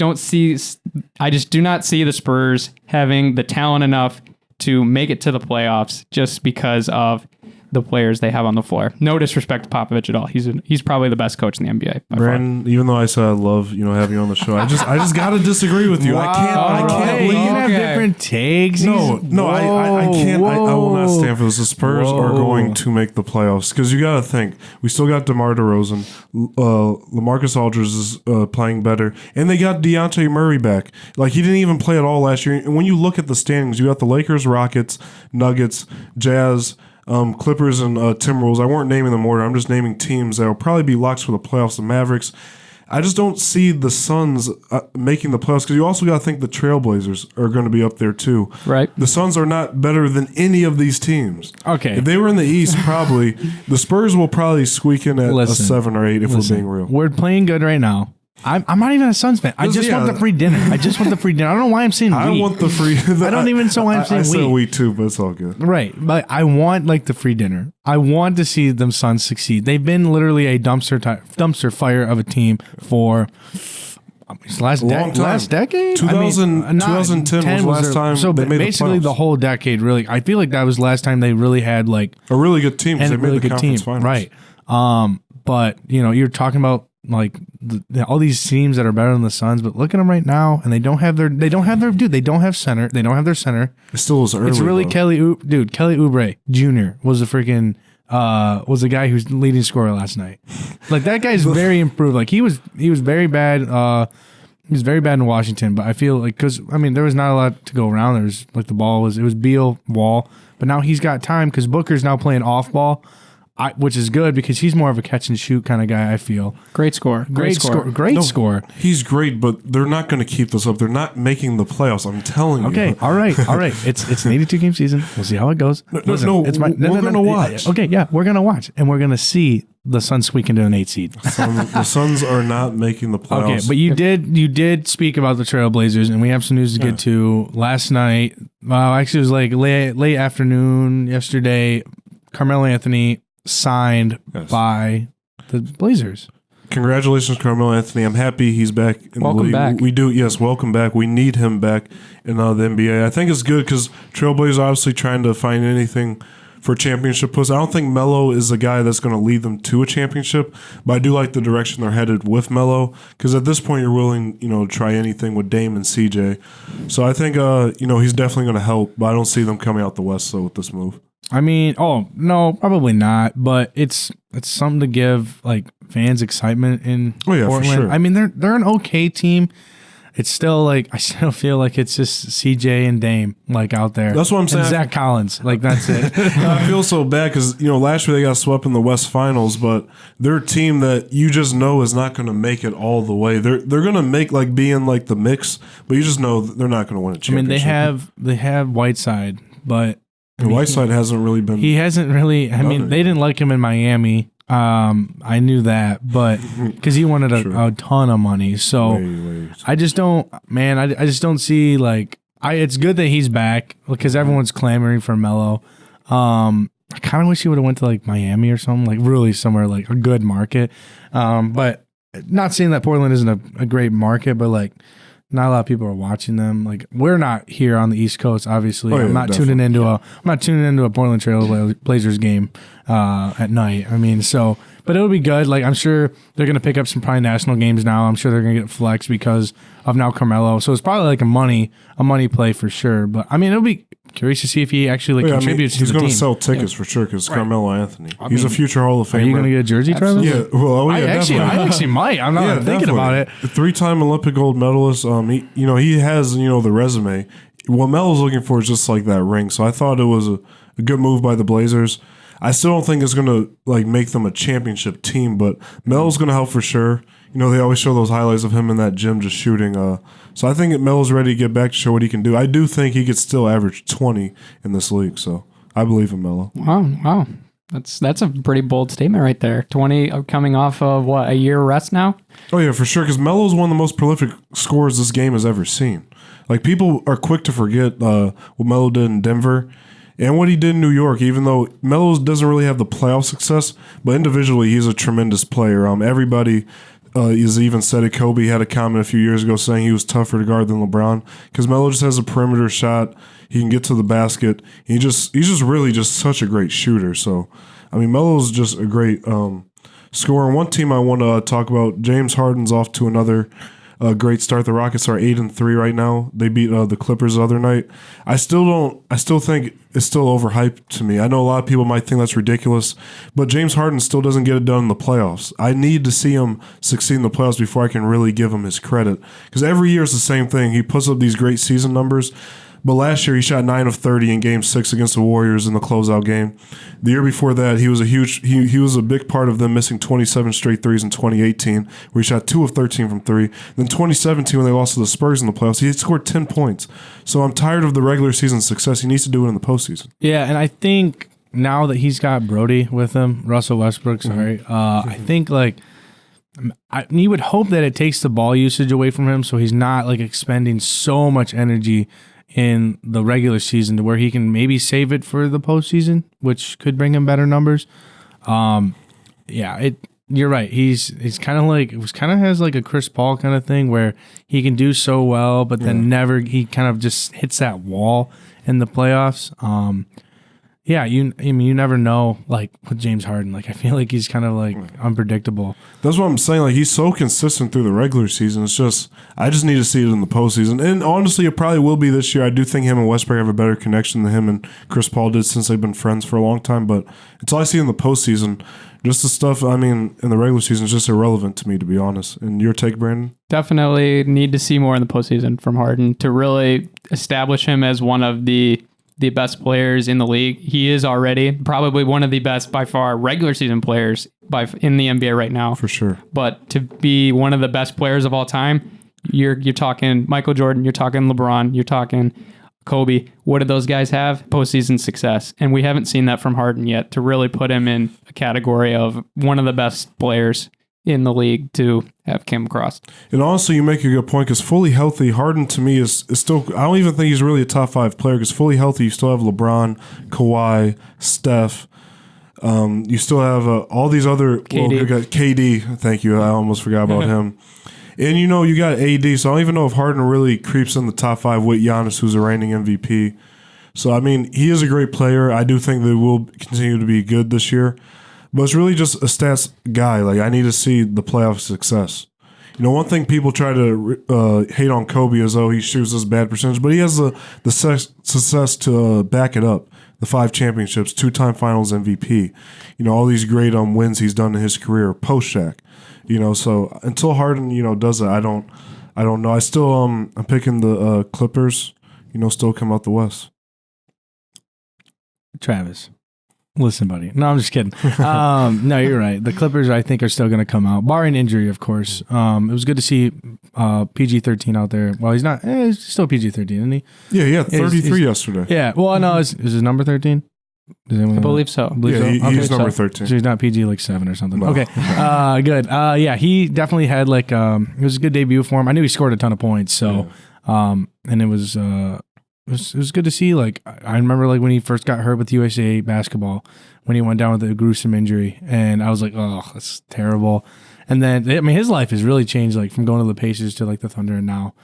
not see the Spurs having the talent enough to make it to the playoffs just because of the players they have on the floor. No disrespect to Popovich at all. He's probably the best coach in the NBA. Branden, even though I said I love having you on the show, I just got to disagree with you. Wow. I can't. We can have different takes. No, I can't. I will not stand for this. The Spurs are going to make the playoffs because you got to think we still got DeMar DeRozan, LaMarcus Aldridge is playing better, and they got Dejounte Murray back. Like he didn't even play at all last year. And when you look at the standings, you got the Lakers, Rockets, Nuggets, Jazz, Clippers, and Timberwolves. I weren't naming them order. I'm just naming teams that will probably be locks for the playoffs. The Mavericks. I just don't see the Suns making the playoffs because you also got to think the Trailblazers are going to be up there too. Right. The Suns are not better than any of these teams. Okay. If they were in the East, probably the Spurs will probably squeak in at a 7 or 8 if we're being real. We're playing good right now. I'm not even a Suns fan. I just want the free dinner. I don't know why I'm saying we. I want the free. I don't even know why I'm saying we. I said we too, but it's all good. Right, but I want like the free dinner. I want to see them Suns succeed. They've been literally a dumpster fire of a team for last decade. 2010 was last time. So they made basically the whole decade. Really, I feel like that was the last time they really had like a really good team. They made the conference finals. Right. But you're talking about like all these teams that are better than the Suns, but look at them right now, and they don't have center. They don't have their center. It still was early. It's really though. Kelly Oubre Jr. was the freaking was the guy who's leading scorer last night. Like that guy's very improved. Like he was very bad He's very bad in Washington, but I feel like because there was not a lot to go around. There was like it was Beal, Wall, but now he's got time because Booker's now playing off ball, which is good because he's more of a catch and shoot kind of guy. I feel great score. Great score. He's great, but they're not going to keep this up. They're not making the playoffs. I'm telling you. Okay, all right. It's an 82 game season. We'll see how it goes. We're going to watch. Okay, yeah, we're going to watch, and we're going to see the Suns squeak into an 8 seed. The Suns are not making the playoffs. Okay, but you did speak about the Trailblazers, and we have some news to get to. Last night, actually, it was like late afternoon yesterday. Carmelo Anthony signed by the Blazers. Congratulations, Carmelo Anthony. I'm happy he's back in welcome the league. Back. We do, yes, welcome back. We need him back in the NBA. I think it's good because Trailblazers are obviously trying to find anything for championship push. I don't think Melo is the guy that's going to lead them to a championship, but I do like the direction they're headed with Melo because at this point you're willing, to try anything with Dame and CJ. So I think, he's definitely going to help, but I don't see them coming out the West though with this move. No, probably not. But it's something to give like fans excitement in Portland. For sure. They're an okay team. It's still like I still feel like it's just CJ and Dame like out there. That's what I'm saying. And Zach Collins, like that's it. I feel so bad because last year they got swept in the West Finals, but they're a team that you just know is not going to make it all the way. They're going to make like be in like the mix, but you just know they're not going to win a championship. They have Whiteside, but. Whiteside hasn't really been. He hasn't really. They didn't like him in Miami. I knew that, but because he wanted a ton of money. So I just don't, man. I just don't see like. It's good that he's back because everyone's clamoring for Melo. I kind of wish he would have went to like Miami or something, like really somewhere like a good market. But not saying that Portland isn't a great market, but like. Not a lot of people are watching them. Like we're not here on the East Coast, obviously. I'm not tuning into a Portland Trail Blazers game at night. But it'll be good. Like I'm sure they're gonna pick up some probably national games now. I'm sure they're gonna get flex because of now Carmelo. So it's probably like a money play for sure. But it'll be curious to see if he actually contributes to the team. He's going to sell tickets for sure because Carmelo Anthony. He's a future Hall of Famer. Are you going to get a jersey, Travis? Yeah. Well, I actually might. I'm not thinking about it. 3-time Olympic gold medalist. He has the resume. What Melo's looking for is just like that ring. So I thought it was a good move by the Blazers. I still don't think it's going to like make them a championship team, but Melo's going to help for sure. They always show those highlights of him in that gym just shooting. So I think Melo's ready to get back to show what he can do. I do think he could still average 20 in this league. So I believe in Melo. Wow. That's a pretty bold statement right there. 20 coming off of a year rest now? Oh yeah, for sure. Because Melo's one of the most prolific scorers this game has ever seen. Like people are quick to forget what Melo did in Denver. And what he did in New York, even though Melo doesn't really have the playoff success, but individually he's a tremendous player. Everybody is even said it. Kobe had a comment a few years ago saying he was tougher to guard than LeBron because Melo just has a perimeter shot. He can get to the basket. He's just really just such a great shooter. So, Melo's just a great scorer. And one team I want to talk about, James Harden's off to another great start. The Rockets are 8-3 right now. They beat the Clippers the other night. I still think it's still overhyped to me. I know a lot of people might think that's ridiculous, but James Harden still doesn't get it done in the playoffs. I need to see him succeed in the playoffs before I can really give him his credit. Because every year it's the same thing. He puts up these great season numbers, but last year he shot 9 of 30 in Game 6 against the Warriors in the closeout game. The year before that, he was a big part of them missing 27 straight threes in 2018, where he shot 2 of 13 from 3. Then 2017, when they lost to the Spurs in the playoffs, he had scored 10 points. So I'm tired of the regular season success. He needs to do it in the postseason. Yeah, and I think now that he's got Brody with him, Russell Westbrook, I think you would hope that it takes the ball usage away from him, so he's not like expending so much energy in the regular season to where he can maybe save it for the postseason, which could bring him better numbers. You're right. He's kind of has like a Chris Paul kind of thing where he can do so well, but then he kind of just hits that wall in the playoffs. You never know, like with James Harden. Like I feel like he's kind of like unpredictable. That's what I'm saying. Like he's so consistent through the regular season. It's just I just need to see it in the postseason. And honestly, it probably will be this year. I do think him and Westbrook have a better connection than him and Chris Paul did since they've been friends for a long time. But until I see it in the postseason, Just the stuff, I mean, in the regular season is just irrelevant to me, to be honest. And your take, Branden? Definitely need to see more in the postseason from Harden to really establish him as one of the best players in the league. He is already probably one of the best by far regular season players in the NBA right now. For sure. But to be one of the best players of all time, you're talking Michael Jordan, you're talking LeBron, you're talking Kobe. What did those guys have? Postseason success. And we haven't seen that from Harden yet to really put him in a category of one of the best players in the league to have came across. And honestly, you make a good point because fully healthy, Harden to me is still, I don't even think he's really a top 5 player because fully healthy, you still have LeBron, Kawhi, Steph. You still have all these other good guys. KD, thank you. I almost forgot about him. And you got AD, so I don't even know if Harden really creeps in the top 5 with Giannis, who's a reigning MVP. So, I mean, he is a great player. I do think they will continue to be good this year. But it's really just a stats guy. Like, I need to see the playoff success. One thing people try to hate on Kobe is, he shoots this bad percentage, but he has the success to back it up. The 5 championships, 2-time finals MVP. All these great wins he's done in his career, post-Shaq. So until Harden, does it, I don't know. I still, I'm picking the Clippers, still come out the West. Travis, listen, buddy. No, I'm just kidding. No, you're right. The Clippers, I think, are still going to come out, barring injury, of course. It was good to see PG-13 out there. Well, he's not. He's still PG-13, isn't he? Yeah, yeah, 33 yesterday. Yeah. Well, no, is his number 13? I believe so. He's number 13. So he's not PG like 7 or something. No. Okay, good. Yeah, he definitely had it was a good debut for him. I knew he scored a ton of points, so and it was good to see. Like I remember when he first got hurt with USA basketball when he went down with a gruesome injury, and I was like, oh, that's terrible. And then his life has really changed, from going to the Pacers to the Thunder, and now.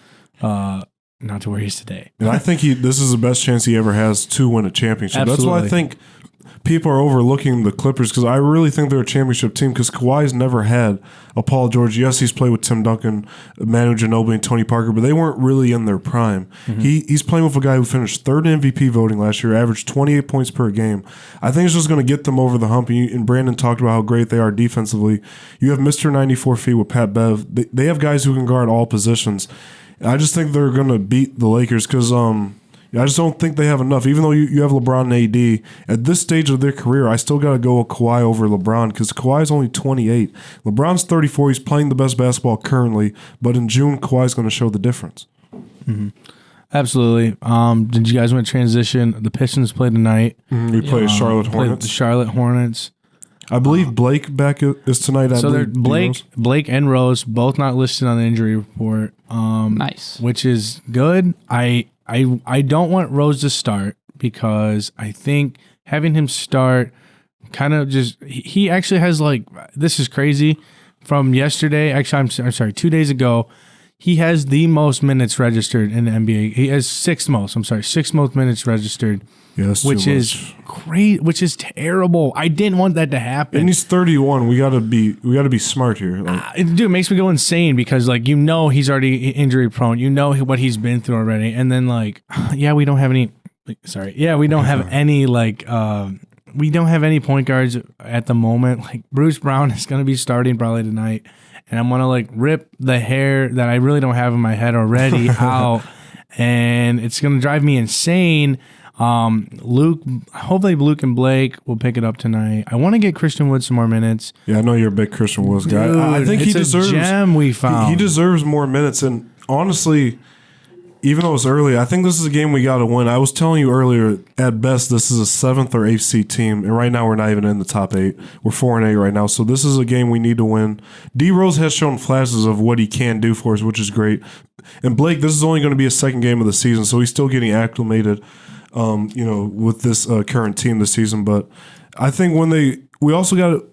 Not to where he's today. And I think this is the best chance he ever has to win a championship. Absolutely. That's why I think people are overlooking the Clippers because I really think they're a championship team because Kawhi's never had a Paul George. Yes, he's played with Tim Duncan, Manu Ginobili, and Tony Parker, but they weren't really in their prime. Mm-hmm. He's playing with a guy who finished 3rd in MVP voting last year, averaged 28 points per game. I think it's just going to get them over the hump. And Branden talked about how great they are defensively. You have Mr. 94 feet with Pat Bev. They have guys who can guard all positions. I just think they're going to beat the Lakers because I just don't think they have enough. Even though you have LeBron and AD, at this stage of their career, I still got to go with Kawhi over LeBron because Kawhi's only 28. LeBron's 34. He's playing the best basketball currently, but in June, Kawhi's going to show the difference. Mm-hmm. Absolutely. Did you guys want to transition? The Pistons played tonight. Mm-hmm. We played Charlotte Hornets. The Charlotte Hornets. I believe Blake back is tonight. So they're Blake and Rose both not listed on the injury report. Nice, which is good. I don't want Rose to start because I think having him start kind of just he actually has this is crazy from yesterday. Actually, I'm sorry, 2 days ago. He has the most minutes registered in the NBA. He has sixth most minutes registered. Yeah, which is great. Which is terrible. I didn't want that to happen. And he's 31. We gotta be smart here. Dude, it makes me go insane because he's already injury prone. You know what he's been through already, and then we don't have any. Sorry, we don't have any we don't have any point guards at the moment. Bruce Brown is gonna be starting probably tonight. And I'm going to rip the hair that I really don't have in my head already out. And it's going to drive me insane. Hopefully Luke and Blake will pick it up tonight. I want to get Christian Wood some more minutes. Yeah, I know you're a big Christian Woods guy. Dude, I think he deserves a gem we found. He deserves more minutes. And honestly, even though it's early, I think this is a game we got to win. I was telling you earlier, at best, this is a 7th or 8th seed team, and right now we're not even in the top 8. We're 4-8 right now, so this is a game we need to win. D Rose has shown flashes of what he can do for us, which is great. And Blake, this is only going to be a second game of the season, so he's still getting acclimated, with this current team this season. But I think we also got to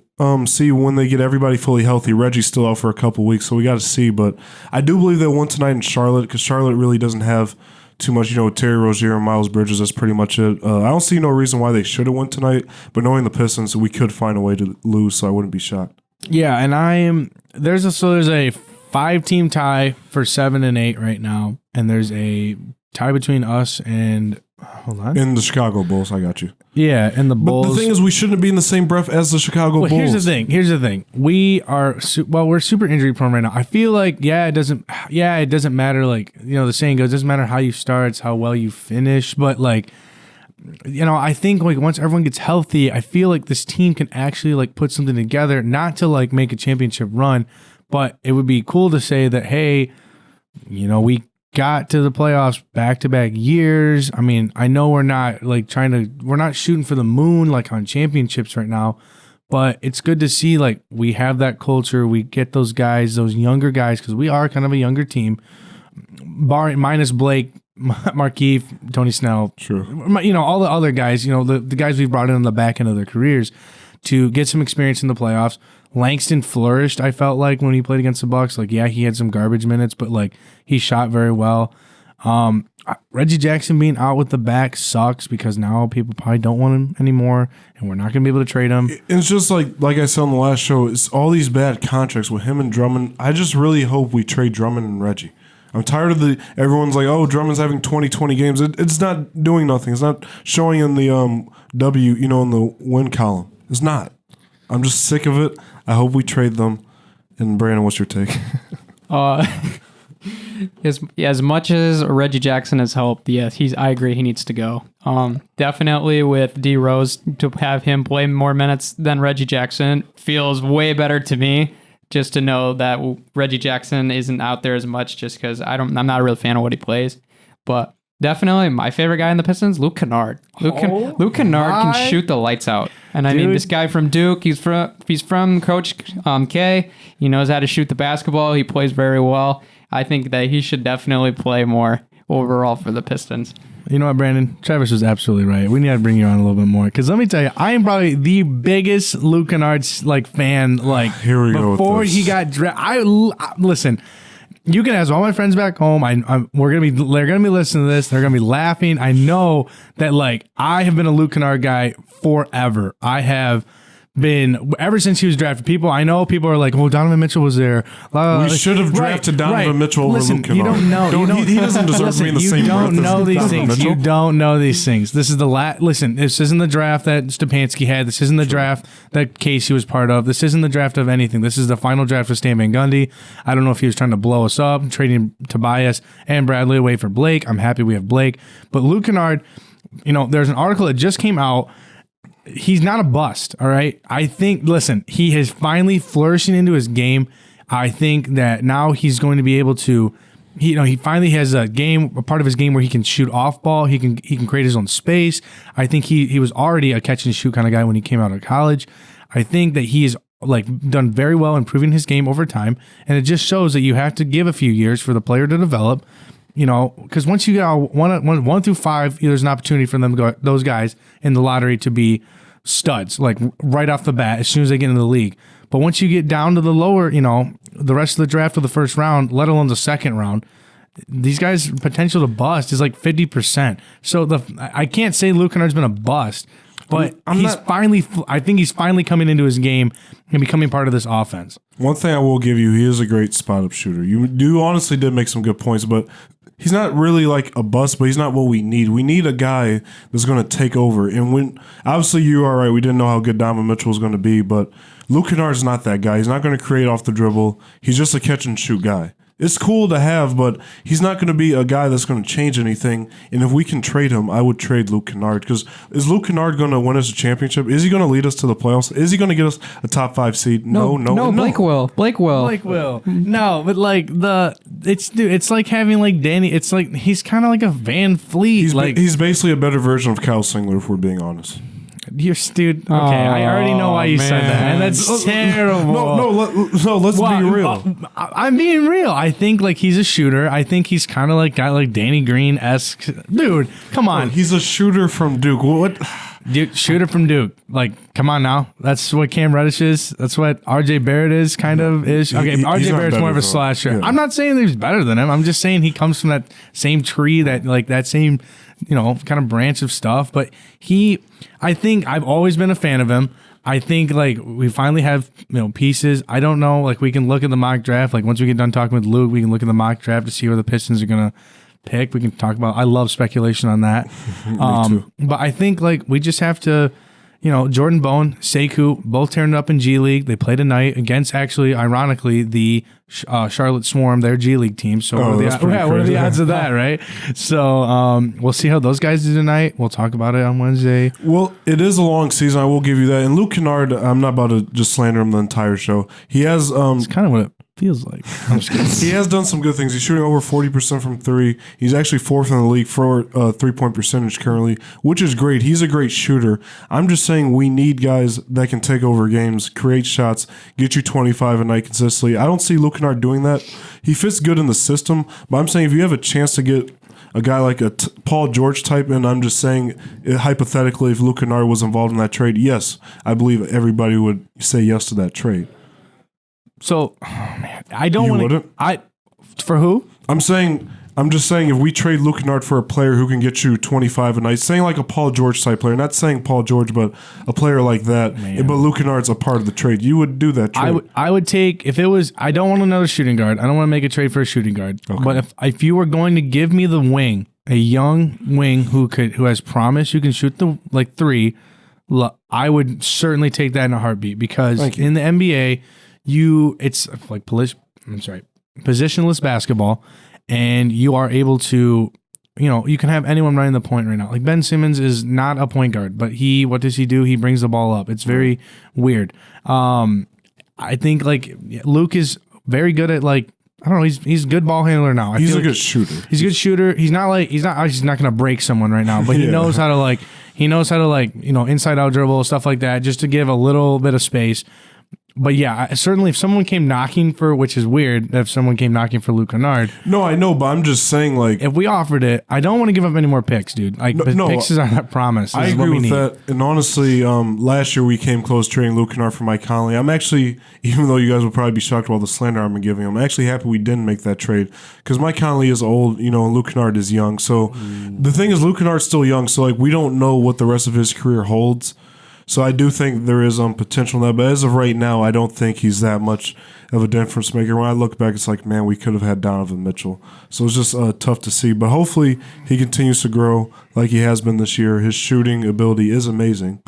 see when they get everybody fully healthy. Reggie's still out for a couple weeks, so we got to see. But I do believe they won tonight in Charlotte because Charlotte really doesn't have too much. Terry Rozier and Miles Bridges, that's pretty much it. I don't see no reason why they should have won tonight, but knowing the Pistons, we could find a way to lose, so I wouldn't be shocked. Yeah, and there's a 5-team tie for 7 and 8 right now, and there's a tie between us and hold on. In the Chicago Bulls, I got you. Yeah, and the But Bulls. the thing is, we shouldn't be in the same breath as the Chicago Bulls. Here's the thing. We are we're super injury prone right now. I feel like it doesn't matter. Like, the saying goes, it doesn't matter how you start, it's how well you finish. But like, I think like once everyone gets healthy, I feel like this team can actually like put something together, not to like make a championship run, but it would be cool to say that, hey, we got to the playoffs back-to-back years. I mean, I know we're not shooting for the moon like on championships right now, but it's good to see like we have that culture. We get those guys, those younger guys, because we are kind of a younger team, minus Blake, Markeith, Tony Snell, Sure. All the other guys, the guys we've brought in on the back end of their careers to get some experience in the playoffs. Langston flourished, I felt like, when he played against the Bucks. Like, yeah, he had some garbage minutes, but like he shot very well. Reggie Jackson being out with the back sucks because now people probably don't want him anymore, and we're not going to be able to trade him. It's just like I said on the last show, it's all these bad contracts with him and Drummond. I just really hope we trade Drummond and Reggie. I'm tired of everyone's like, oh, Drummond's having 20 games. It's not doing nothing. It's not showing in the W, in the win column. It's not. I'm just sick of it. I hope we trade them. And Branden, what's your take? As much as Reggie Jackson has helped, yes, I agree he needs to go. Definitely with D Rose, to have him play more minutes than Reggie Jackson feels way better to me. Just to know that Reggie Jackson isn't out there as much, just because I'm not a real fan of what he plays. But definitely my favorite guy in the Pistons, Luke Kennard. Luke Kennard can shoot the lights out. And I mean, this guy from Duke, he's from Coach K. He knows how to shoot the basketball. He plays very well. I think that he should definitely play more overall for the Pistons. You know what, Branden? Travis was absolutely right. We need to bring you on a little bit more, because let me tell you, I am probably the biggest Luke Kennard fan. Like, here we go. Before he got drafted, listen. You can ask all my friends back home. They're gonna be listening to this. They're gonna be laughing. I know that like I have been a Luke Kennard guy forever. I have been ever since he was drafted. I know people are like, "Oh, Donovan Mitchell was there." We should have drafted Donovan Mitchell over Luke Kennard. You don't know. He doesn't deserve to be in the same breath. You don't know these things. Mitchell. You don't know these things. This is Listen, this isn't the draft that Stepanski had. This isn't the draft that Casey was part of. This isn't the draft of anything. This is the final draft for Stan Van Gundy. I don't know if he was trying to blow us up, trading Tobias and Bradley away for Blake. I'm happy we have Blake, but Luke Kennard. There's an article that just came out. He's not a bust, all right? I think, listen, he is finally flourishing into his game. I think that now he's going to be able to, he finally has a part of his game where he can shoot off ball. He can create his own space. I think he was already a catch and shoot kind of guy when he came out of college. I think that he is done very well improving his game over time, and it just shows that you have to give a few years for the player to develop. Because once you get one through 5, there's an opportunity for them to go, those guys in the lottery to be studs, like right off the bat, as soon as they get into the league. But once you get down to the lower, the rest of the draft of the first round, let alone the second round, these guys' potential to bust is like 50%. So I can't say Luke Kennard's been a bust, but I think he's finally coming into his game and becoming part of this offense. One thing I will give you, he is a great spot-up shooter. You honestly did make some good points, but he's not really like a bust, but he's not what we need. We need a guy that's going to take over. And obviously you are right, we didn't know how good Donovan Mitchell was going to be, but Luke Kennard's not that guy. He's not going to create off the dribble. He's just a catch-and-shoot guy. It's cool to have, but he's not going to be a guy that's going to change anything. And if we can trade him, I would trade Luke Kennard, because is Luke Kennard going to win us a championship? Is he going to lead us to the playoffs? Is he going to get us a top 5 seed? No. Blake will. No, but it's like having like Danny. It's like he's kind of like a Van Fleet. He's basically a better version of Kyle Singler, if we're being honest. You're stupid. Okay, I already know why you said that, and that's terrible. No, let's be real. I'm being real. I think like he's a shooter. I think he's kind of like got like Danny Green-esque. Dude, come on. He's a shooter from Duke. What? Dude, shooter from Duke. Like, come on now. That's what Cam Reddish is. That's what RJ Barrett is, kind of ish. Okay, RJ Barrett's more of a slasher. Yeah. I'm not saying that he's better than him. I'm just saying he comes from that same tree, that same, kind of branch of stuff. But I think I've always been a fan of him. I think like we finally have pieces. I don't know. Like we can look at the mock draft. Like once we get done talking with Luke, we can look at the mock draft to see where the Pistons are gonna pick. We can talk about. I love speculation on that. But I think like we just have to. Jordan Bone, Sekou, both turned up in G League. They played tonight against, actually, ironically, the Charlotte Swarm, their G League team. So what are the odds of that, right? So we'll see how those guys do tonight. We'll talk about it on Wednesday. Well, it is a long season. I will give you that. And Luke Kennard, I'm not about to just slander him the entire show. He has... it's kind of what it feels like. I'm just kidding. He has done some good things. He's shooting over 40% from three. He's actually fourth in the league for 3-point percentage currently, which is great. He's a great shooter. I'm just saying we need guys that can take over games, create shots, get you 25 a night consistently. I don't see Luke Kennard doing that. He fits good in the system, but I'm saying if you have a chance to get a guy like a Paul George type, and I'm just saying hypothetically if Luke Kennard was involved in that trade, yes, I believe everybody would say yes to that trade. So, man, I don't want to. For who? I'm just saying if we trade Luke Kennard for a player who can get you 25 a night, saying like a Paul George type player, not saying Paul George, but a player like that, but Luke Kennard's a part of the trade, you would do that trade. I would take, if it was, I don't want another shooting guard. I don't want to make a trade for a shooting guard. Okay. But if you were going to give me the wing, a young wing who has promise, who can shoot the three, I would certainly take that in a heartbeat, because in the NBA, it's like positionless basketball, and you are able to, you can have anyone running the point right now. Like Ben Simmons is not a point guard, but what does he do? He brings the ball up. It's very weird. I think Luke is very good at I don't know. He's a good ball handler now. He's a good shooter. He's a good shooter. He's not going to break someone right now, but he knows how to inside out dribble, stuff like that, just to give a little bit of space. But yeah, certainly if someone came knocking which is weird, if someone came knocking for Luke Kennard. No, I know, but I'm just saying if we offered it, I don't want to give up any more picks, dude. Picks is not promise. I agree with that. And honestly, last year we came close trading Luke Kennard for Mike Conley. I'm actually, even though you guys will probably be shocked about all the slander I'm giving him, I'm actually happy we didn't make that trade, because Mike Conley is old, and Luke Kennard is young. So the thing is, Luke Kennard's still young, so we don't know what the rest of his career holds. So I do think there is potential in that, but as of right now, I don't think he's that much of a difference maker. When I look back, it's man, we could have had Donovan Mitchell. So it's just tough to see. But hopefully he continues to grow like he has been this year. His shooting ability is amazing.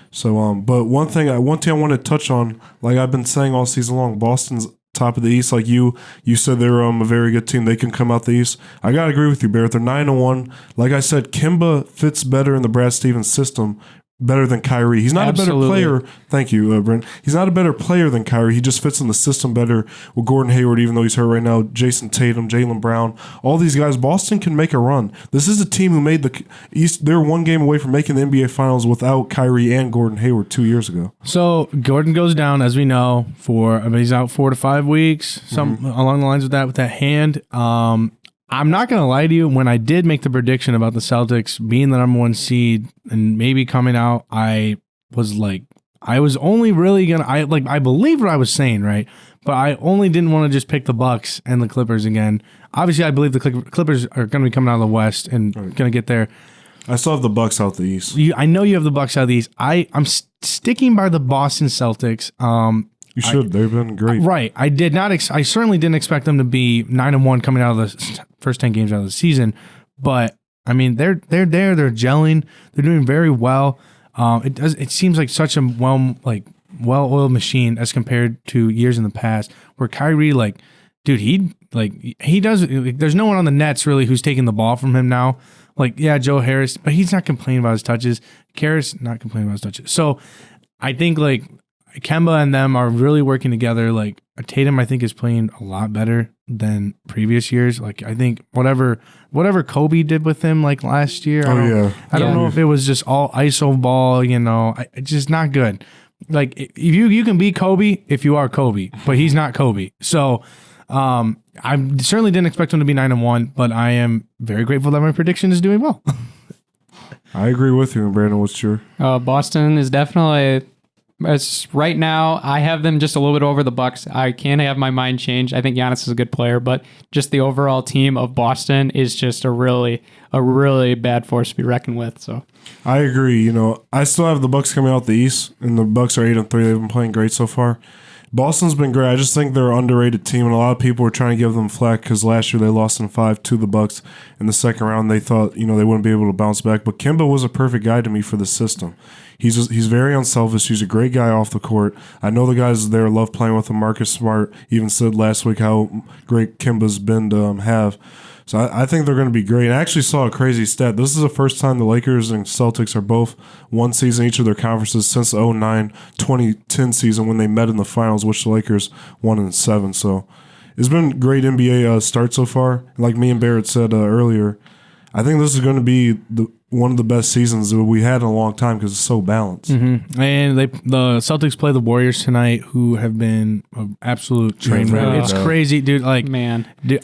So, but one thing I want to touch on, like I've been saying all season long, Boston's top of the East. Like you said, they're a very good team. They can come out the East. I gotta agree with you, Barrett. They're 9-1. Like I said, Kemba fits better in the Brad Stevens system, better than Kyrie. He's not a better player. Thank you, Brent. He's not a better player than Kyrie. He just fits in the system better with Gordon Hayward, even though he's hurt right now, Jason Tatum, Jaylen Brown, all these guys. Boston can make a run. This is a team who made the East. They're one game away from making the NBA Finals without Kyrie and Gordon Hayward 2 years ago. So Gordon goes down, as we know, he's out 4 to 5 weeks, along the lines with that hand. I'm not going to lie to you. When I did make the prediction about the Celtics being the number 1 seed and maybe coming out, I was only really going to, I believe what I was saying, right? But I only didn't want to just pick the Bucks and the Clippers again. Obviously, I believe the Clippers are going to be coming out of the West and going to get there. I still have the Bucks out the East. I know you have the Bucks out the East. I'm sticking by the Boston Celtics. You should. They've been great. Right. I did not. I certainly didn't expect them to be 9-1 coming out of the first 10 games out of the season. But I mean, they're there. They're gelling. They're doing very well. It seems like such a well-oiled machine as compared to years in the past. Where Kyrie, dude, he does. There's no one on the Nets really who's taking the ball from him now. Joe Harris, but he's not complaining about his touches. Karras not complaining about his touches. So I think Kemba and them are really working together. Tatum, I think, is playing a lot better than previous years. I think whatever Kobe did with him last year. I don't know if it was just all ISO ball. It's just not good. You can be Kobe if you are Kobe, but he's not Kobe. So I certainly didn't expect him to be 9-1, but I am very grateful that my prediction is doing well. I agree with you, Brandon. What's your Boston is definitely. Right now, I have them just a little bit over the Bucks. I can't have my mind change. I think Giannis is a good player, but just the overall team of Boston is just a really bad force to be reckoned with. So I agree. I still have the Bucks coming out the East, and the Bucks are 8-3. They've been playing great so far. Boston's been great. I just think they're an underrated team, and a lot of people were trying to give them flack because last year they lost in 5 to the Bucks in the second round. They thought they wouldn't be able to bounce back, but Kemba was a perfect guy to me for the system. He's very unselfish. He's a great guy off the court. I know the guys there love playing with him. Marcus Smart even said last week how great Kemba's been to have. So I think they're going to be great. I actually saw a crazy stat. This is the first time the Lakers and Celtics are both one season each of their conferences since the 2009-2010 season when they met in the finals, which the Lakers won in 7. So it's been great NBA start so far. Like me and Barrett said earlier, I think this is going to be one of the best seasons that we had in a long time because it's so balanced. Mm-hmm. And the Celtics play the Warriors tonight, who have been an absolute train wreck. It's crazy, dude. Like, man, dude,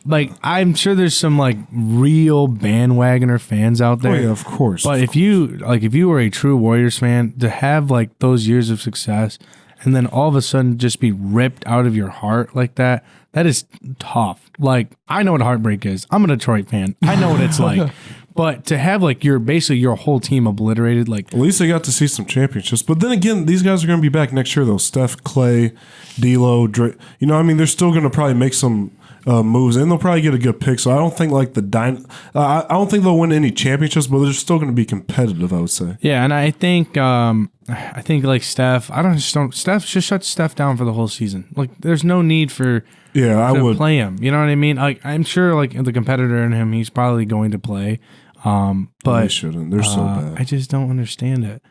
I'm sure there's some like real bandwagoner fans out there. Oh yeah, of course. But if you were a true Warriors fan, to have like those years of success and then all of a sudden just be ripped out of your heart like that is tough. Like, I know what heartbreak is. I'm a Detroit fan. I know what it's like. But to have like your whole team obliterated, like, at least they got to see some championships. But then again, these guys are going to be back next year though. Steph, Clay, D'Lo, Dre, they're still going to probably make some moves, and they'll probably get a good pick. So I don't think like I don't think they'll win any championships, but they're still going to be competitive, I would say. Yeah, and I think like Steph, Steph just shut Steph down for the whole season. Like, there's no need for I would play him. You know what I mean? Like, I'm sure like the competitor in him, he's probably going to play. But they shouldn't. They're so bad. I just don't understand it.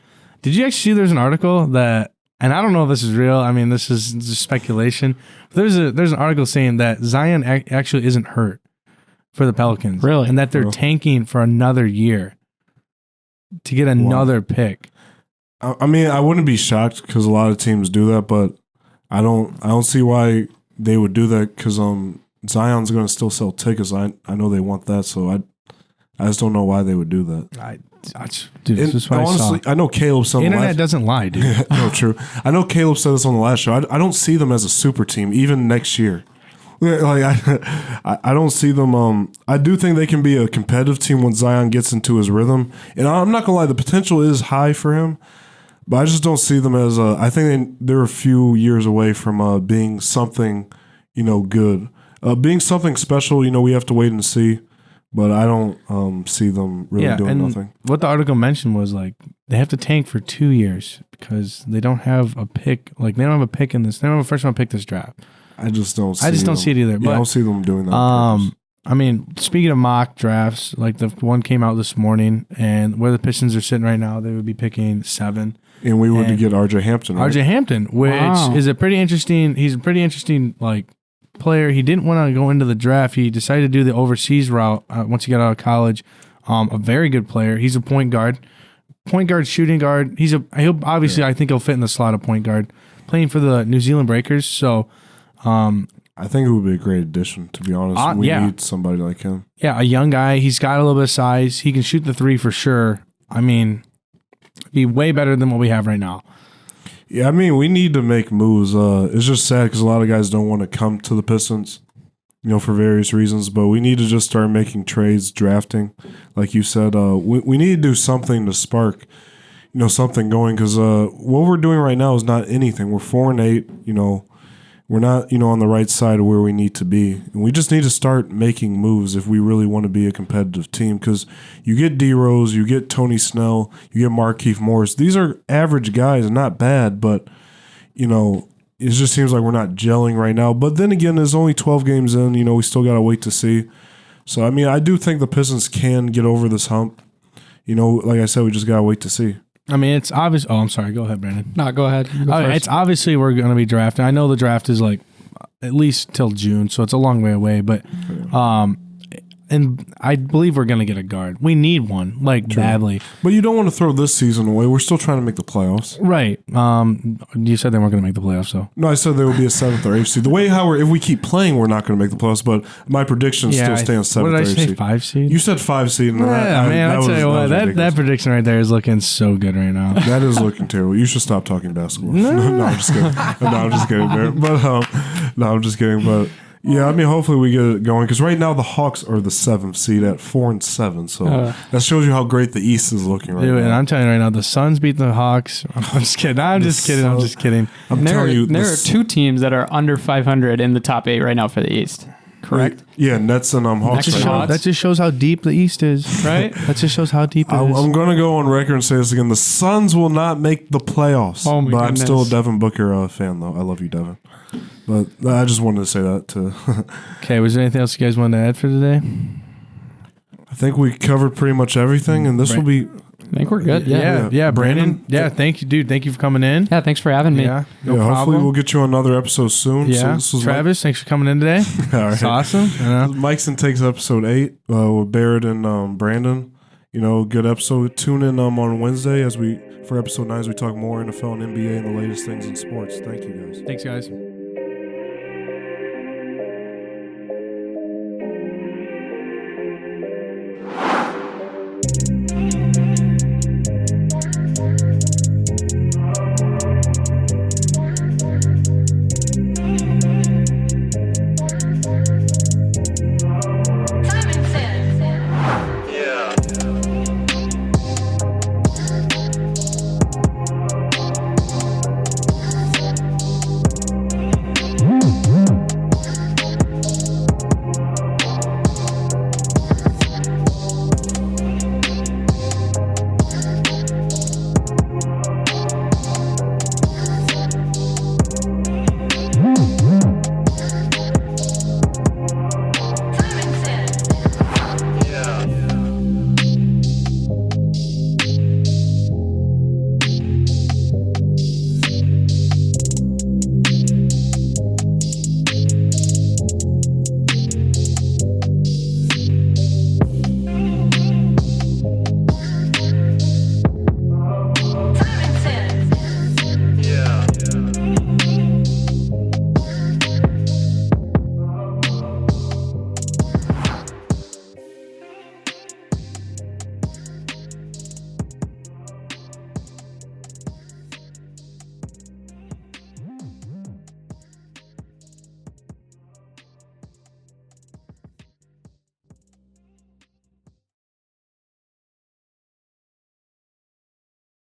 Did you actually see there's an article that, and I don't know if this is real. I mean, this is just speculation. But there's an article saying that Zion actually isn't hurt for the Pelicans. Really? And that they're tanking for another year to get another pick. I mean, I wouldn't be shocked because a lot of teams do that, but I don't see why they would do that because Zion's going to still sell tickets. I know they want that, so I just don't know why they would do that. Dude, this is what honestly, I know Caleb said the internet doesn't lie, dude. No, true. I know Caleb said this on the last show. I don't see them as a super team even next year. Like I don't see them. I do think they can be a competitive team when Zion gets into his rhythm. And I'm not gonna lie, the potential is high for him, but I just don't see them as a. I think they're a few years away from being something, good, being something special. We have to wait and see. But I don't see them really doing nothing. What the article mentioned was like they have to tank for 2 years because they don't have a pick. Like, they don't have a pick in this. They don't have a first round pick this draft. I just don't see it either. Yeah, I don't see them doing that. I mean, speaking of mock drafts, like the one came out this morning, and where the Pistons are sitting right now, they would be picking 7. And we would get RJ Hampton. Right? RJ Hampton, which is a pretty interesting. He's a pretty interesting like player. He didn't want to go into the draft. He decided to do the overseas route once he got out of college. A very good player. He's a point guard, shooting guard. I think he'll fit in the slot of point guard, playing for the New Zealand Breakers. So, I think it would be a great addition. To be honest, we need somebody like him. Yeah, a young guy. He's got a little bit of size. He can shoot the 3 for sure. I mean, be way better than what we have right now. Yeah, I mean, we need to make moves. It's just sad because a lot of guys don't want to come to the Pistons, for various reasons. But we need to just start making trades, drafting. Like you said, we need to do something to spark, something going. Because what we're doing right now is not anything. We're 4-8. We're not, on the right side of where we need to be. And we just need to start making moves if we really want to be a competitive team. Because you get D-Rose, you get Tony Snell, you get Markieff Morris. These are average guys and not bad, but, it just seems like we're not gelling right now. But then again, there's only 12 games in. We still got to wait to see. So, I mean, I do think the Pistons can get over this hump. Like I said, we just got to wait to see. I mean, it's obvious. Oh, I'm sorry. Go ahead, Branden. No, go ahead. It's obviously we're going to be drafting. I know the draft is like at least till June, so it's a long way away. But, and I believe we're going to get a guard. We need one, badly. But you don't want to throw this season away. We're still trying to make the playoffs. Right. You said they weren't going to make the playoffs, though. No, I said there would be a 7th or 8th seed. The way if we keep playing, we're not going to make the playoffs. But my prediction still stands 7th or 8th seed. What did I say, 5 seed? You said 5 seed. I tell you what, that prediction right there is looking so good right now. That is looking terrible. You should stop talking basketball. No, I'm just kidding. No, I'm just kidding. But I'm just kidding. But Yeah, I mean, hopefully we get it going because right now the Hawks are the 7th seed at 4-7. So that shows you how great the East is looking right Dude, now. and I'm telling you right now, the Suns beat the Hawks. I'm just kidding. I'm just kidding. I'm There telling you, are 2 teams that are under 500 in the top 8 right now for the East. Correct? Yeah, Nets and Hawks. Nets and Hawks. That just shows how deep the East is, Right? That just shows how deep it is. I'm going to go on record and say this again. The Suns will not make the playoffs. Oh, my but I'm goodness. still a Devin Booker fan, though. I love you, Devin. But I just wanted to say that, too. Okay, was there anything else you guys wanted to add for today? I think we covered pretty much everything, and this will be... I think we're good. Yeah. Yeah, Brandon. Yeah, thank you, dude. Thank you for coming in. Yeah, thanks for having me. Yeah, no hopefully problem. we'll get you on another episode soon. Yeah, So this was Travis, thanks for coming in today. All right. It's awesome. You know? Mike's and Takes episode 8 with Barrett and Branden. Good episode. Tune in on Wednesday for episode 9 as we talk more NFL and NBA and the latest things in sports. Thank you, guys. Thanks, guys.